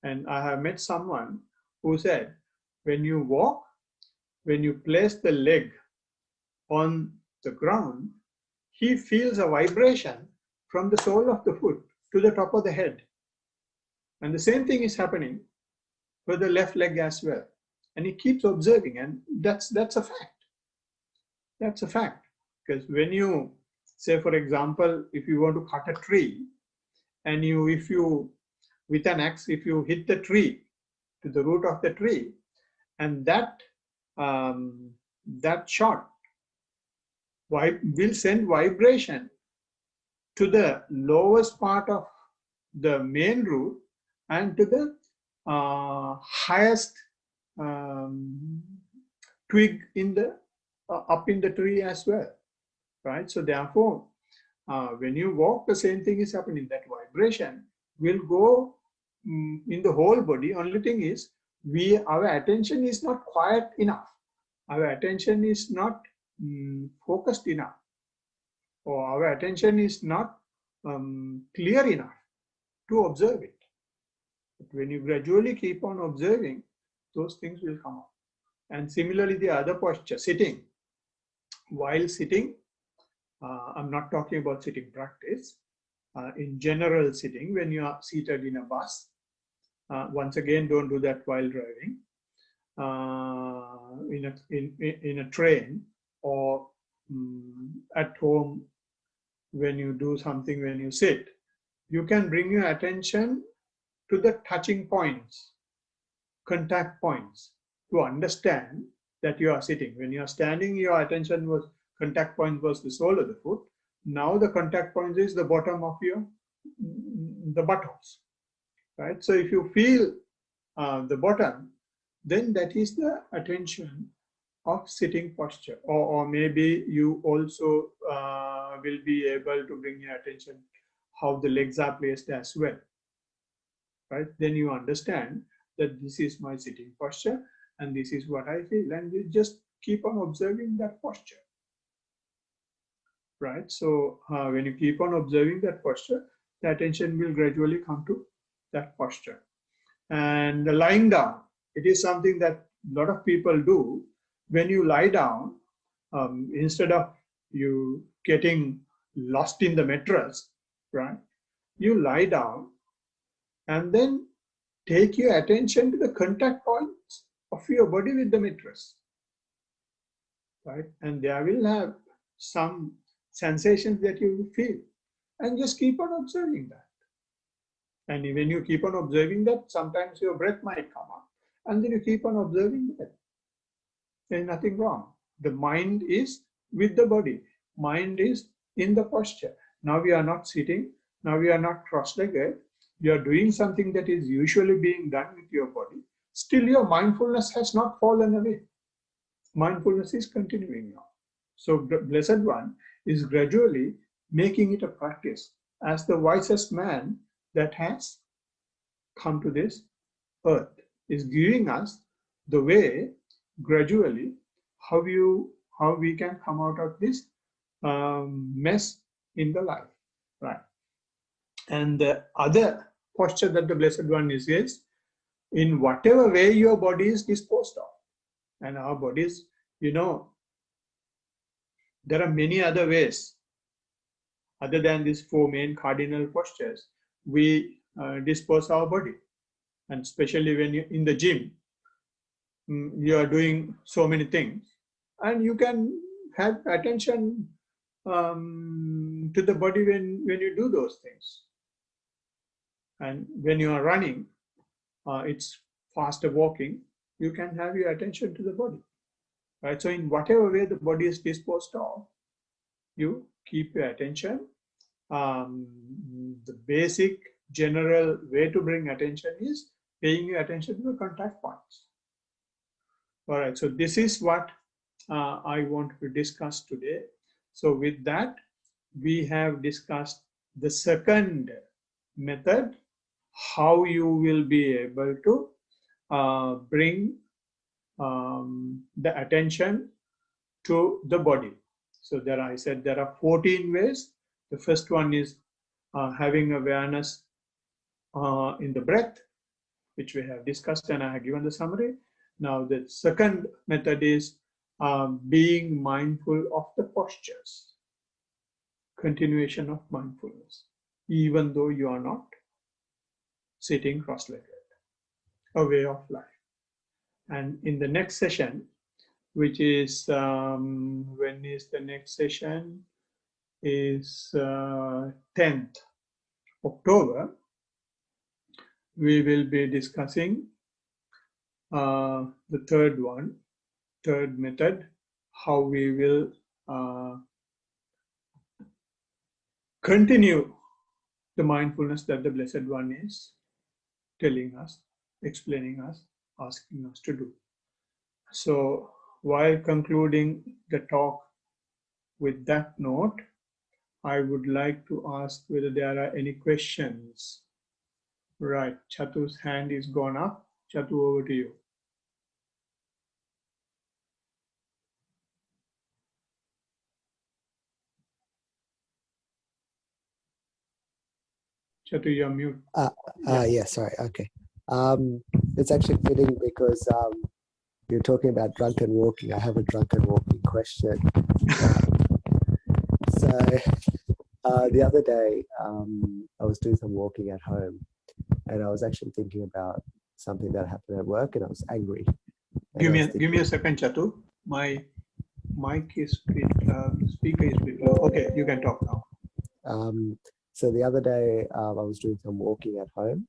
And I have met someone who said, when you walk, when you place the leg on the ground, he feels a vibration from the sole of the foot to the top of the head. And the same thing is happening for the left leg as well. And he keeps observing, and that's a fact. That's a fact. Because when you, say for example, if you want to cut a tree, and if you, with an axe, if you hit the tree to the root of the tree, and that shot will send vibration to the lowest part of the main root and to the highest twig in the up in the tree as well, right? So therefore, when you walk, the same thing is happening. That vibration will go in the whole body. Only thing is, our attention is not quiet enough. Our attention is not focused enough, or our attention is not clear enough to observe it. But when you gradually keep on observing, those things will come up. And similarly, the other posture, sitting. While sitting, I'm not talking about sitting practice. In general sitting, when you are seated in a bus, once again, don't do that while driving. In a train, or at home, when you do something, when you sit, you can bring your attention to the touching points, contact points, to understand that you are sitting. When you are standing, your attention was, contact point was the sole of the foot. Now the contact point is the bottom of the buttocks, right? So if you feel the bottom, then that is the attention of sitting posture. Or maybe you also will be able to bring your attention how the legs are placed as well, right? Then you understand that this is my sitting posture and this is what I feel, and you just keep on observing that posture, right? So when you keep on observing that posture, the attention will gradually come to that posture. And the lying down, it is something that a lot of people do. When you lie down, instead of you getting lost in the mattress, right? You lie down and then take your attention to the contact points of your body with the mattress, right? And there will have some sensations that you will feel, and just keep on observing that. And when you keep on observing that, sometimes your breath might come up, and then you keep on observing that. There's nothing wrong. The mind is with the body. Mind is in the posture. Now we are not sitting. Now we are not cross-legged. You are doing something that is usually being done with your body. Still, your mindfulness has not fallen away. Mindfulness is continuing now. So the Blessed One is gradually making it a practice as the wisest man that has come to this earth, is giving us the way gradually how we can come out of this mess in the life, right? And the other posture that the Blessed One is in whatever way your body is disposed of. And our bodies, there are many other ways other than these four main cardinal postures. We dispose our body. And especially when you're in the gym, you are doing so many things, and you can have attention to the body when you do those things. And when you are running, it's faster walking, you can have your attention to the body, right? So in whatever way the body is disposed of, you keep your attention. The basic general way to bring attention is paying your attention to the contact points. All right, so this is what I want to discuss today. So with that, we have discussed the second method, how you will be able to bring the attention to the body. So I said there are 14 ways. The first one is having awareness in the breath, which we have discussed and I have given the summary. Now the second method is being mindful of the postures, continuation of mindfulness, even though you are not sitting cross-legged, a way of life. And in the next session, which is, when is the next session? Is 10th October, we will be discussing the third method, how we will continue the mindfulness that the Blessed One is telling us, explaining us, asking us to do. So while concluding the talk with that note, I would like to ask whether there are any questions. Right, Chatu's hand is gone up. Chatu, over to you. Chatu, you're mute. Yeah, sorry. Okay. It's actually fitting because you're talking about drunken walking. I have a drunken walking question. So the other day, I was doing some walking at home, and I was actually thinking about something that happened at work, and I was angry. Give me a second, Chatu. My mic is speaker is bit low. Okay, you can talk now. So the other day, I was doing some walking at home,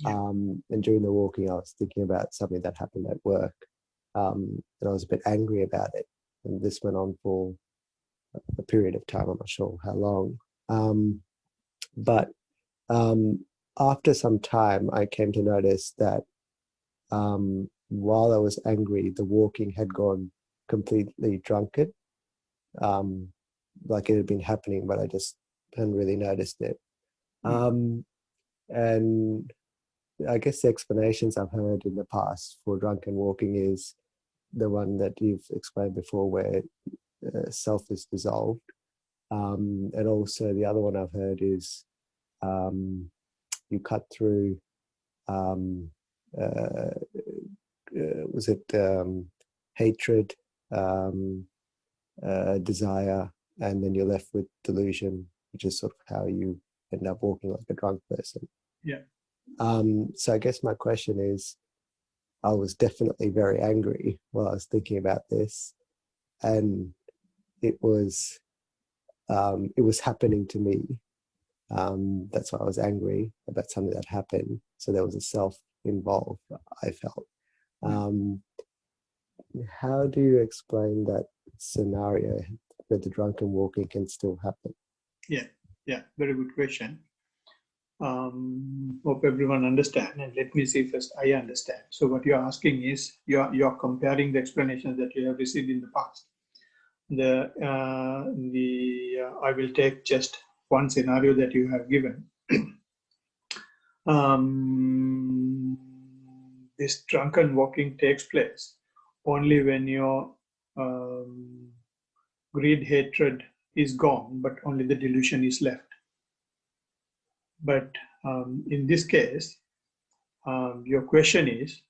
and during the walking, I was thinking about something that happened at work, and I was a bit angry about it. And this went on for a period of time. I'm not sure how long, but after some time, I came to notice that while I was angry, the walking had gone completely drunken, like it had been happening, but I just hadn't really noticed it. And I guess the explanations I've heard in the past for drunken walking is the one that you've explained before, where self is dissolved. And also the other one I've heard is you cut through, was it hatred, desire, and then you're left with delusion, which is sort of how you end up walking like a drunk person. Yeah. So I guess my question is, I was definitely very angry while I was thinking about this, and it was happening to me. That's why I was angry about something that happened. So there was a self involved, I felt. How do you explain that scenario where the drunken walking can still happen? Yeah, very good question. Hope everyone understand, and let me see first I understand. So what you're asking is, you're comparing the explanations that you have received in the past. I will take just one scenario that you have given. This drunken walking takes place only when your greed, hatred is gone, but only the delusion is left. But in this case, your question is,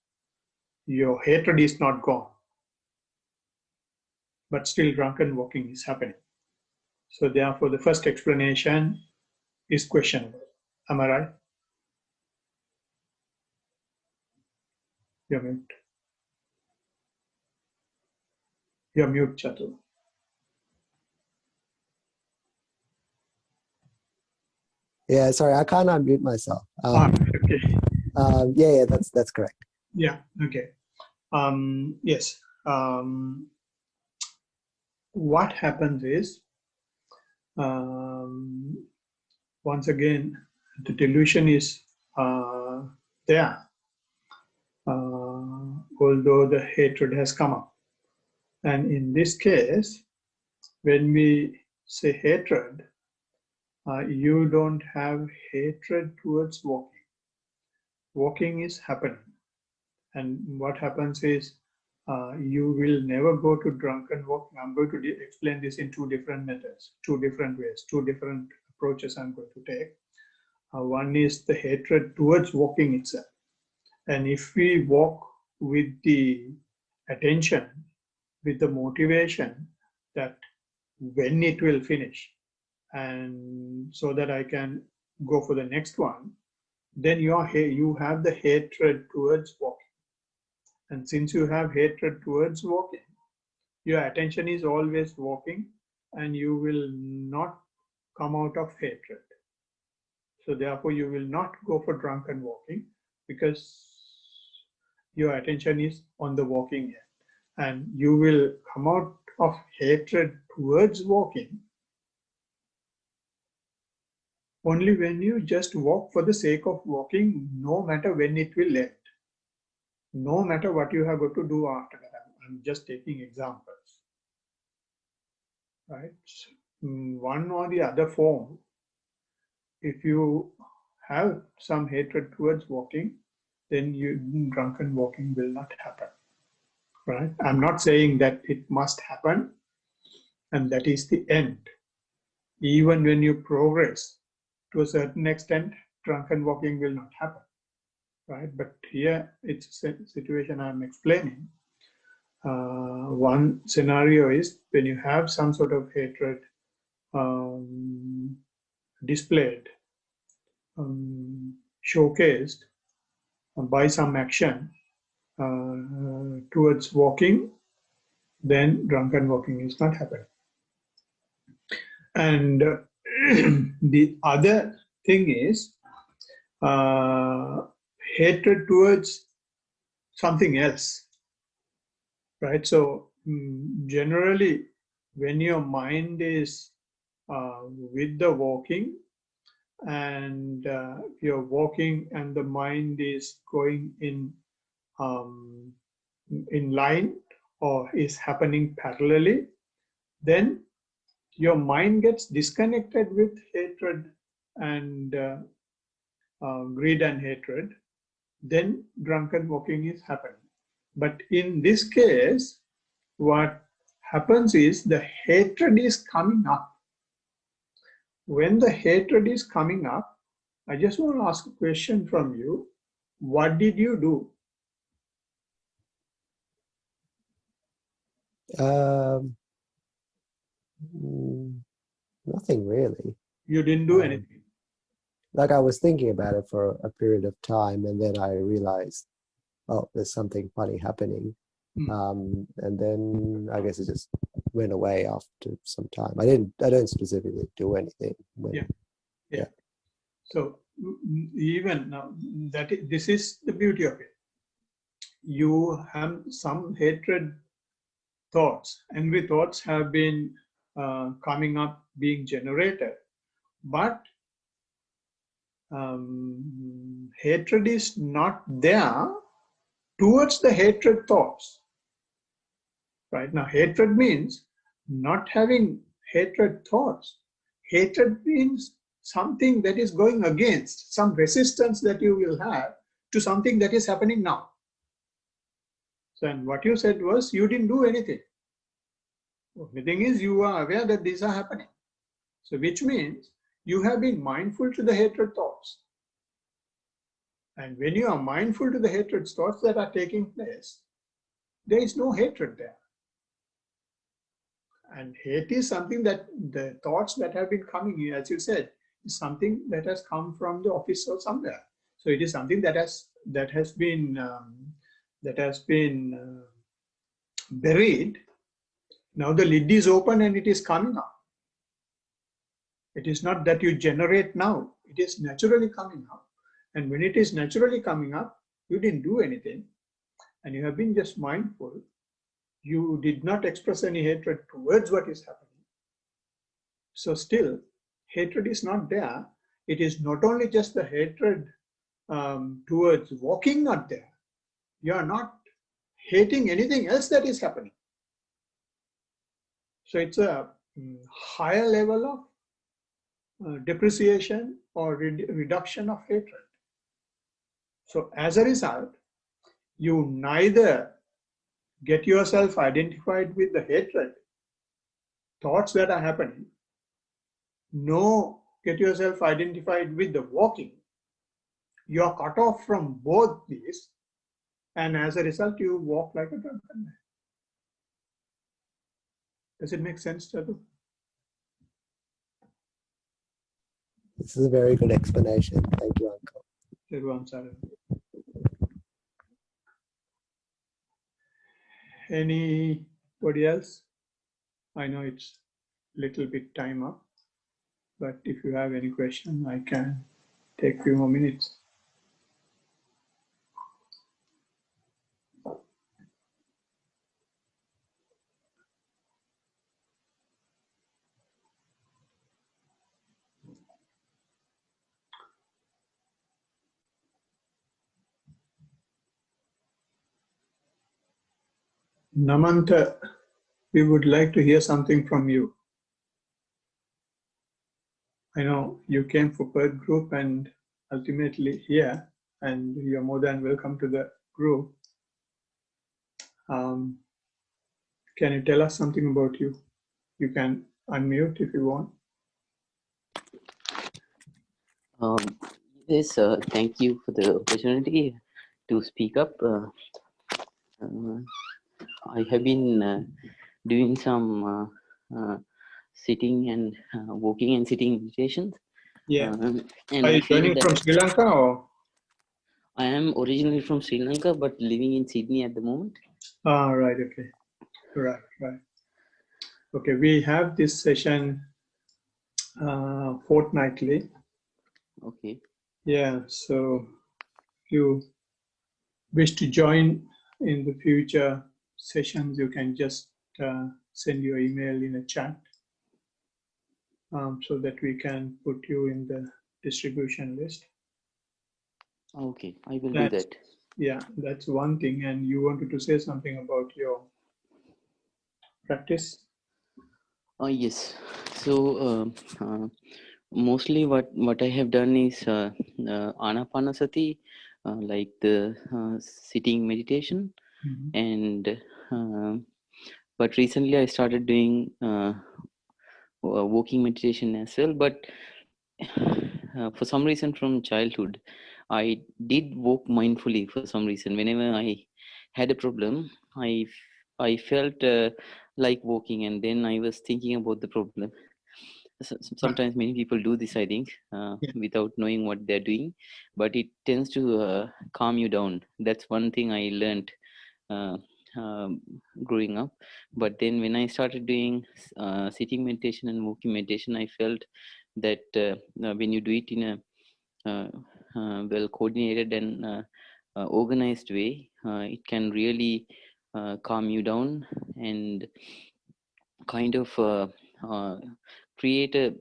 your hatred is not gone, but still drunken walking is happening. So therefore, the first explanation is questionable. Am I right? You're mute. You're mute, Chatu. Yeah, sorry, I can't unmute myself. Okay. Yeah, that's correct. Yeah, okay. Yes. What happens is, once again, the delusion is there, although the hatred has come up. And in this case, when we say hatred, you don't have hatred towards walking. Walking is happening. And what happens is, you will never go to drunken walking. I'm going to explain this in two different methods, two different ways, two different approaches I'm going to take. One is the hatred towards walking itself. And if we walk with the attention, with the motivation that when it will finish, and so that I can go for the next one, then you have the hatred towards walking. And since you have hatred towards walking, your attention is always walking, and you will not come out of hatred. So therefore, you will not go for drunken walking because your attention is on the walking end. And you will come out of hatred towards walking only when you just walk for the sake of walking, no matter when it will end. No matter what you have got to do after that. I'm just taking examples. Right? One or the other form, if you have some hatred towards walking, then drunken walking will not happen. Right? I'm not saying that it must happen and that is the end. Even when you progress to a certain extent, drunken walking will not happen. Right? But here it's a situation I'm explaining. One scenario is when you have some sort of hatred displayed, showcased by some action towards walking, then drunken walking is not happening. And the other thing is hatred towards something else. Right? So generally, when your mind is with the walking, and you're walking and the mind is going in line or is happening parallelly, then your mind gets disconnected with hatred and greed and hatred, then drunken walking is happening. But in this case, what happens is the hatred is coming up. When the hatred is coming up, I just want to ask a question from you. What did you do? Nothing really. You didn't do anything. Like I was thinking about it for a period of time, and then I realized, oh, there's something funny happening. And then I guess it just went away after some time. I don't specifically do anything. Yeah. So even now, this is the beauty of it. You have some hatred thoughts, angry thoughts have been coming up, being generated, but hatred is not there towards the hatred thoughts. Right? Now, hatred means not having hatred thoughts. Hatred means something that is going against, some resistance that you will have to something that is happening now. So, and what you said was you didn't do anything. The thing is, you are aware that these are happening. So, which means you have been mindful to the hatred thoughts. And when you are mindful to the hatred thoughts that are taking place, there is no hatred there. And hate is something that the thoughts that have been coming, as you said, is something that has come from the office or somewhere. So it is something that has been buried. Now the lid is open and it is coming up. It is not that you generate now, it is naturally coming up. And when it is naturally coming up, you didn't do anything and you have been just mindful. You did not express any hatred towards what is happening. So still, hatred is not there. It is not only just the hatred towards walking not there. You are not hating anything else that is happening. So it's a higher level of depreciation or reduction of hatred. So as a result, you neither Get yourself identified with the hatred, thoughts that are happening. No, get yourself identified with the walking. You are cut off from both these, and as a result, you walk like a drunken man. Does it make sense, Chadu? This is a very good explanation. Thank you, Uncle. Everyone, anybody else? I know it's a little bit time up, but if you have any question, I can take a few more minutes. Namanta, we would like to hear something from you. I know you came for Perth group and ultimately here, and you're more than welcome to the group. Can you tell us something about you? You can unmute if you want. Yes, thank you for the opportunity to speak up. I have been doing some sitting and walking and sitting meditations. Yeah. And Are I you feel joining that from Sri Lanka or? I am originally from Sri Lanka, but living in Sydney at the moment. Ah, right. Okay. Right. Right. Okay. We have this session fortnightly. Okay. Yeah. So if you wish to join in the future sessions, you can just send your email in a chat so that we can put you in the distribution list. Okay, I will do that. Yeah, that's one thing. And you wanted to say something about your practice? Yes. So mostly what I have done is Anapanasati, like the sitting meditation, and but recently I started doing walking meditation as well. But for some reason from childhood, I did walk mindfully for some reason. Whenever I had a problem, I felt like walking, and then I was thinking about the problem. Sometimes many people do this, I think, without knowing what they're doing, but it tends to calm you down. That's one thing I learned growing up. But then when I started doing sitting meditation and walking meditation, I felt that when you do it in a well coordinated and organized way, it can really calm you down and kind of create a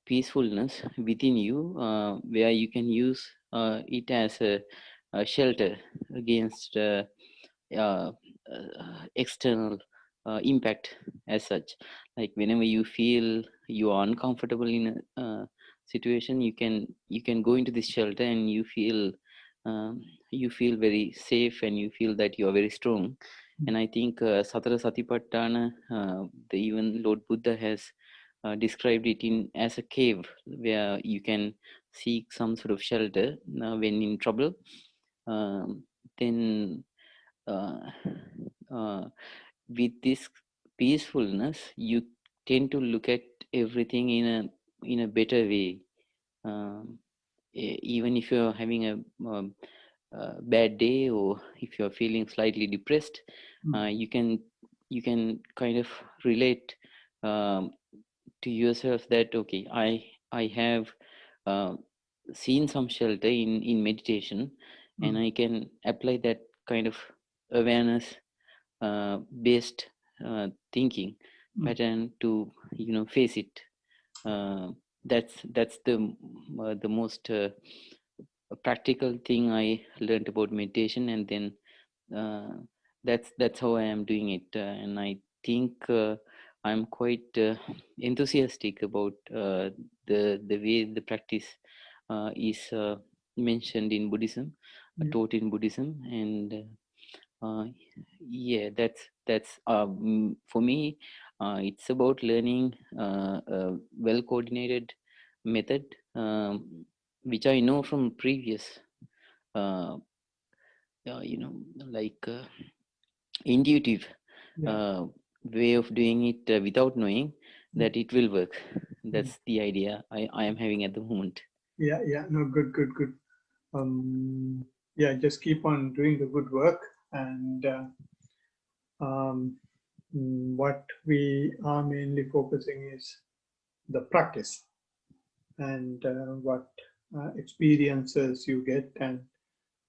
peacefulness within you, where you can use it as a shelter against external impact as such. Like whenever you feel you are uncomfortable in a situation, you can go into this shelter and you feel very safe, and you feel that you are very strong. And I think Satara Satipatthana, even Lord Buddha has described it in as a cave where you can seek some sort of shelter when in trouble. Then with this peacefulness, you tend to look at everything in a better way. Even if you're having a bad day, or if you're feeling slightly depressed, you can kind of relate to yourself that okay, I have seen some shelter in meditation, and I can apply that kind of awareness based thinking pattern to face it. That's the most practical thing I learned about meditation, and then that's how I am doing it, and I think I'm quite enthusiastic about the way the practice is mentioned in Buddhism, taught in Buddhism, and Yeah, that's for me. It's about learning a well coordinated method, which I know from previous, uh, like intuitive Yeah, uh, way of doing it without knowing that it will work. mm. That's the idea I am having at the moment. Yeah, yeah. No, good, good, good. Yeah, just keep on doing the good work, and um, what we are mainly focusing is the practice and what experiences you get, and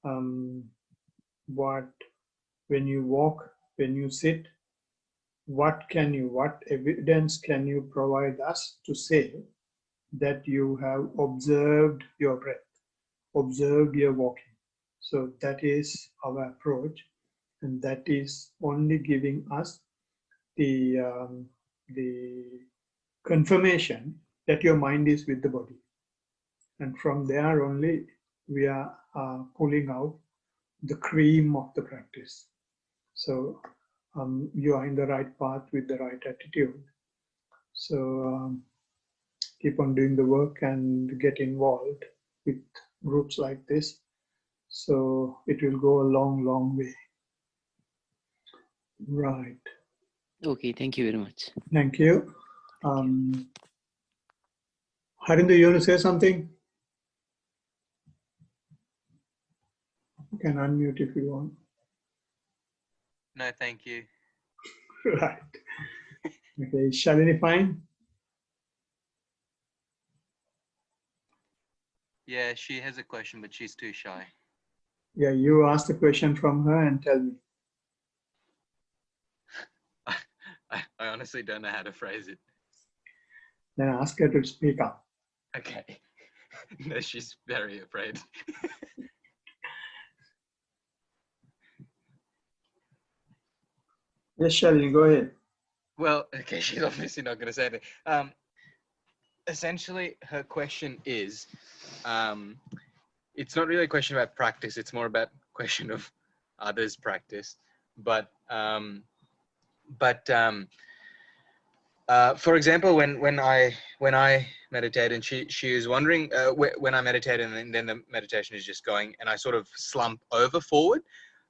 um, what when you walk, when you sit, what evidence can you provide us to say that you have observed your breath, observed your walking. So that is our approach, and that is only giving us the confirmation that your mind is with the body, and from there only we are pulling out the cream of the practice. So you are in the right path with the right attitude. So keep on doing the work and get involved with groups like this. So it will go a long, long way. Right. Okay, thank you very much. Thank you. Thank you. Harinder, you want to say something? You can unmute if you want. No, thank you. Right. Okay. Shalini, fine? Yeah, she has a question, but she's too shy. Yeah, you ask the question from her and tell me. I honestly don't know how to phrase it. Then ask her to speak up. Okay. No, she's very afraid. Yes, Shalini, go ahead. Well, okay, she's obviously not going to say anything. Essentially, her question is, it's not really a question about practice. It's more about question of others' practice. But for example, when I meditate, and she was wondering when I meditate, and then the meditation is just going, and I sort of slump over forward.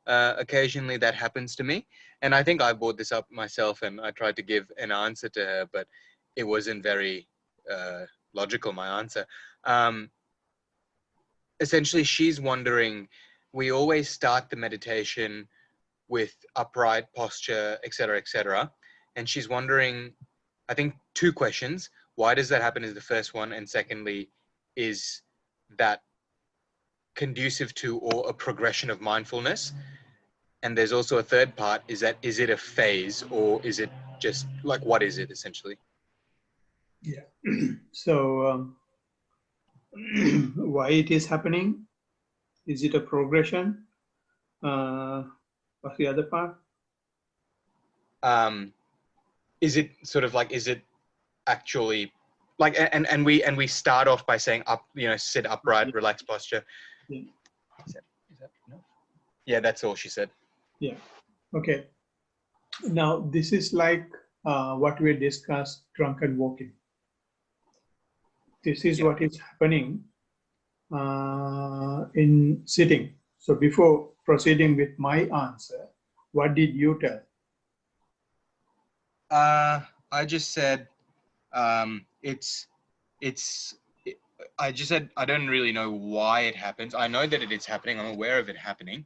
Occasionally that happens to me, and I think I brought this up myself, and I tried to give an answer to her, but it wasn't very logical, my answer. Essentially, she's wondering, we always start the meditation with upright posture, etc., and she's wondering, I think, two questions. Why does that happen is the first one, and secondly, is that conducive to or a progression of mindfulness? And there's also a third part, is it a phase, or is it just like, what is it essentially? Yeah. So why it is happening? Is it a progression? What's the other part? Is it sort of like, is it actually like, and we start off by saying up, sit upright, relax posture. Yeah. Is that enough? Yeah, that's all she said. Yeah. Okay. Now this is like what we discussed, drunken walking. This is what is happening in sitting. So before proceeding with my answer, what did you tell? I just said I just said I don't really know why it happens. I know that it is happening. I'm aware of it happening.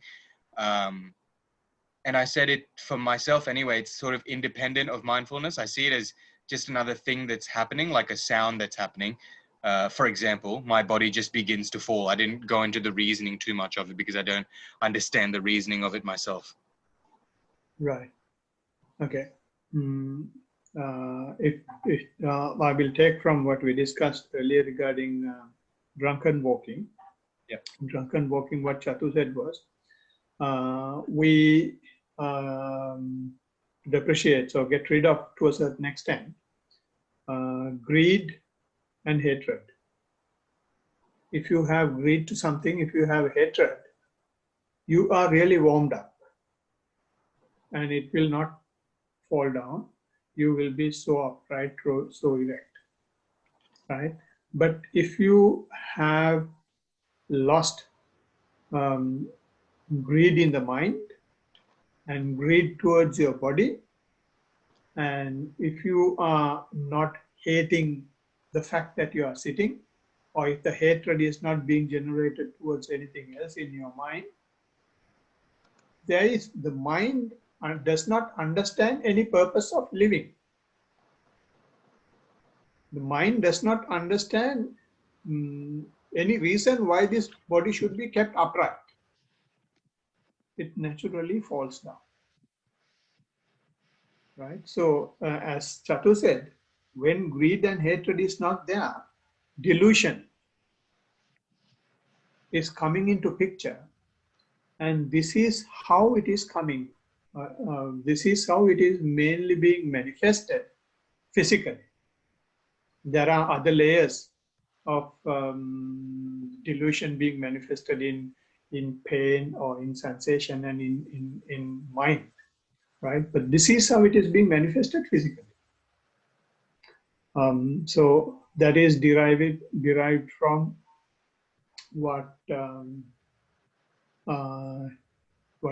And I said it for myself anyway, it's sort of independent of mindfulness. I see it as just another thing that's happening, like a sound that's happening. For example, my body just begins to fall. I didn't go into the reasoning too much of it because I don't understand the reasoning of it myself. Right. Okay. If I will take from what we discussed earlier regarding drunken walking. Yeah. Drunken walking, what Chatu said was, we depreciate, so get rid of, to a certain extent, greed and hatred. If you have greed to something, if you have hatred, you are really warmed up. and it will not fall down. You will be so upright, so erect, right? But if you have lost greed in the mind and greed towards your body, and if you are not hating the fact that you are sitting, or if the hatred is not being generated towards anything else in your mind, the mind does not understand any purpose of living. The mind does not understand any reason why this body should be kept upright. It naturally falls down. Right? So, as Chatu said, when greed and hatred is not there, delusion is coming into picture. And this is how it is coming. This is how it is mainly being manifested physically. There are other layers of delusion being manifested in pain or in sensation and in mind, right? But this is how it is being manifested physically. So that is derived from what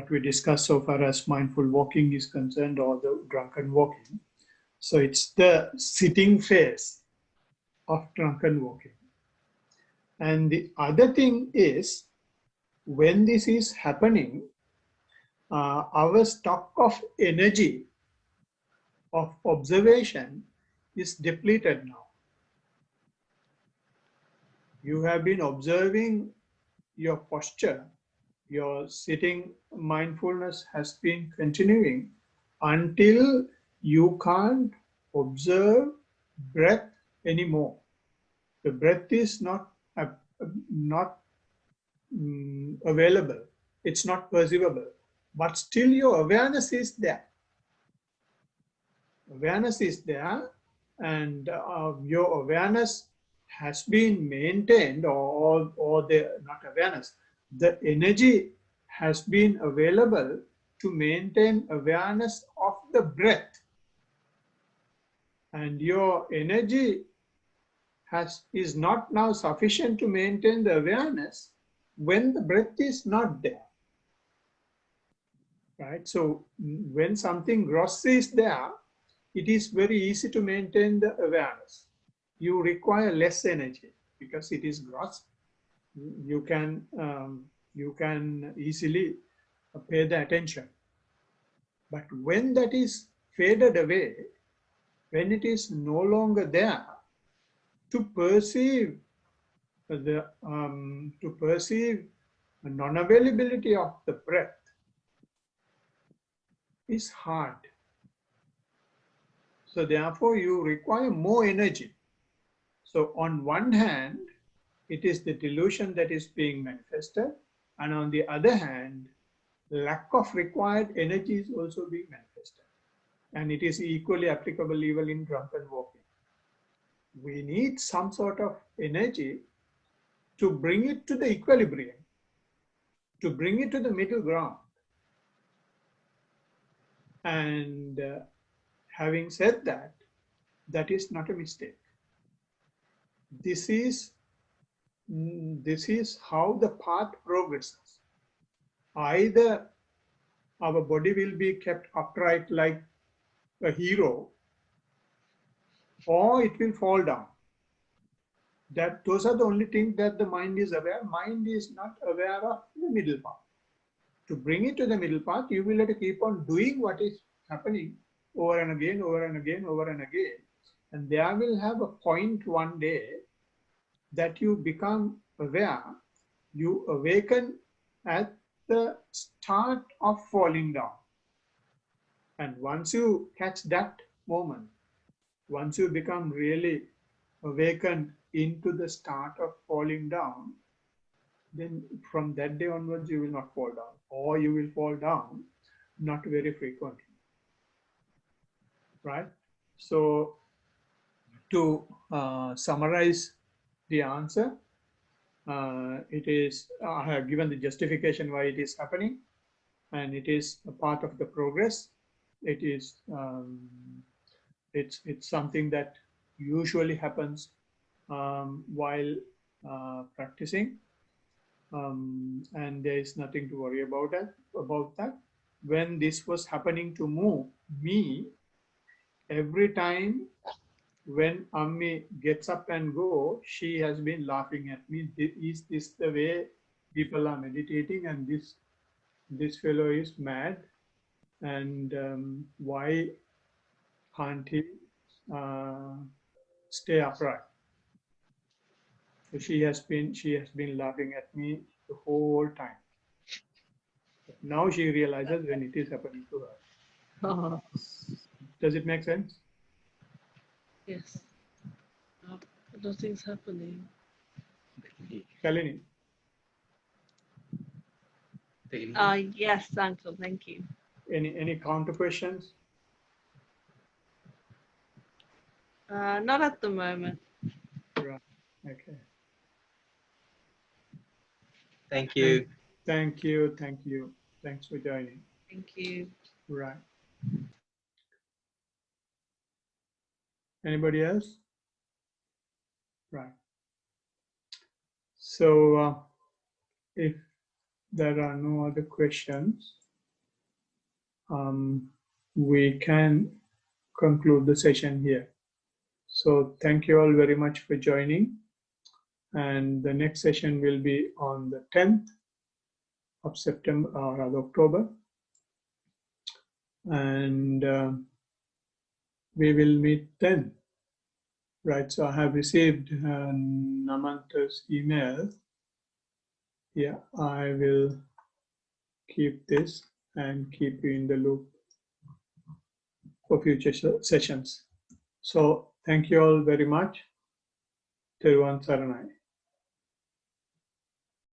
we discussed so far as mindful walking is concerned, or the drunken walking. So it's the sitting phase of drunken walking. And the other thing is, when this is happening, our stock of energy of observation is depleted now. You have been observing your posture, your sitting mindfulness has been continuing until you can't observe breath anymore. The breath is not available, it's not perceivable, but still your awareness is there. Awareness is there, and your awareness has been maintained, or the not awareness, the energy has been available to maintain awareness of the breath, and your energy is not now sufficient to maintain the awareness when the breath is not there, right? So when something gross is there, it is very easy to maintain the awareness. You require less energy because it is gross. You can easily pay the attention. But when that is faded away, when it is no longer there, to perceive the non-availability of the breath is hard. So therefore, you require more energy. So on one hand, it is the delusion that is being manifested, and on the other hand, lack of required energy is also being manifested. And it is equally applicable even in drunken walking. We need some sort of energy to bring it to the equilibrium, to bring it to the middle ground. And having said that, that is not a mistake. This is how the path progresses. Either our body will be kept upright like a hero, or it will fall down. Those are the only things that the mind is aware. Mind is not aware of the middle path. To bring it to the middle path, you will have to keep on doing what is happening over and again, over and again, over and again. And there will have a point one day that you become aware, you awaken at the start of falling down. And once you catch that moment, once you become really awakened into the start of falling down, then from that day onwards, you will not fall down, or you will fall down not very frequently, right? So to summarize the answer, it is, I have given the justification why it is happening. and it is a part of the progress. It is it's something that usually happens while practicing, and there is nothing to worry about that. When this was happening to me, every time when Ammi gets up and go, she has been laughing at me. Is this the way people are meditating? And this fellow is mad. And why can't he stay upright? So she has been laughing at me the whole time. Now she realizes when it is happening to her. Oh, Does it make sense? yes. Nothing's happening. Kalini, Yes, Uncle, thank you. any counter questions? Not at the moment. Right. Okay. Thank you. Thank you. Thanks for joining. Thank you. Right. Anybody else? Right. So if there are no other questions, we can conclude the session here. So thank you all very much for joining. And the next session will be on the 10th of September or October. And we will meet then. Right, so I have received Namanta's email. Yeah, I will keep this and keep you in the loop for future sessions. So thank you all very much. Thiruvan Saranai.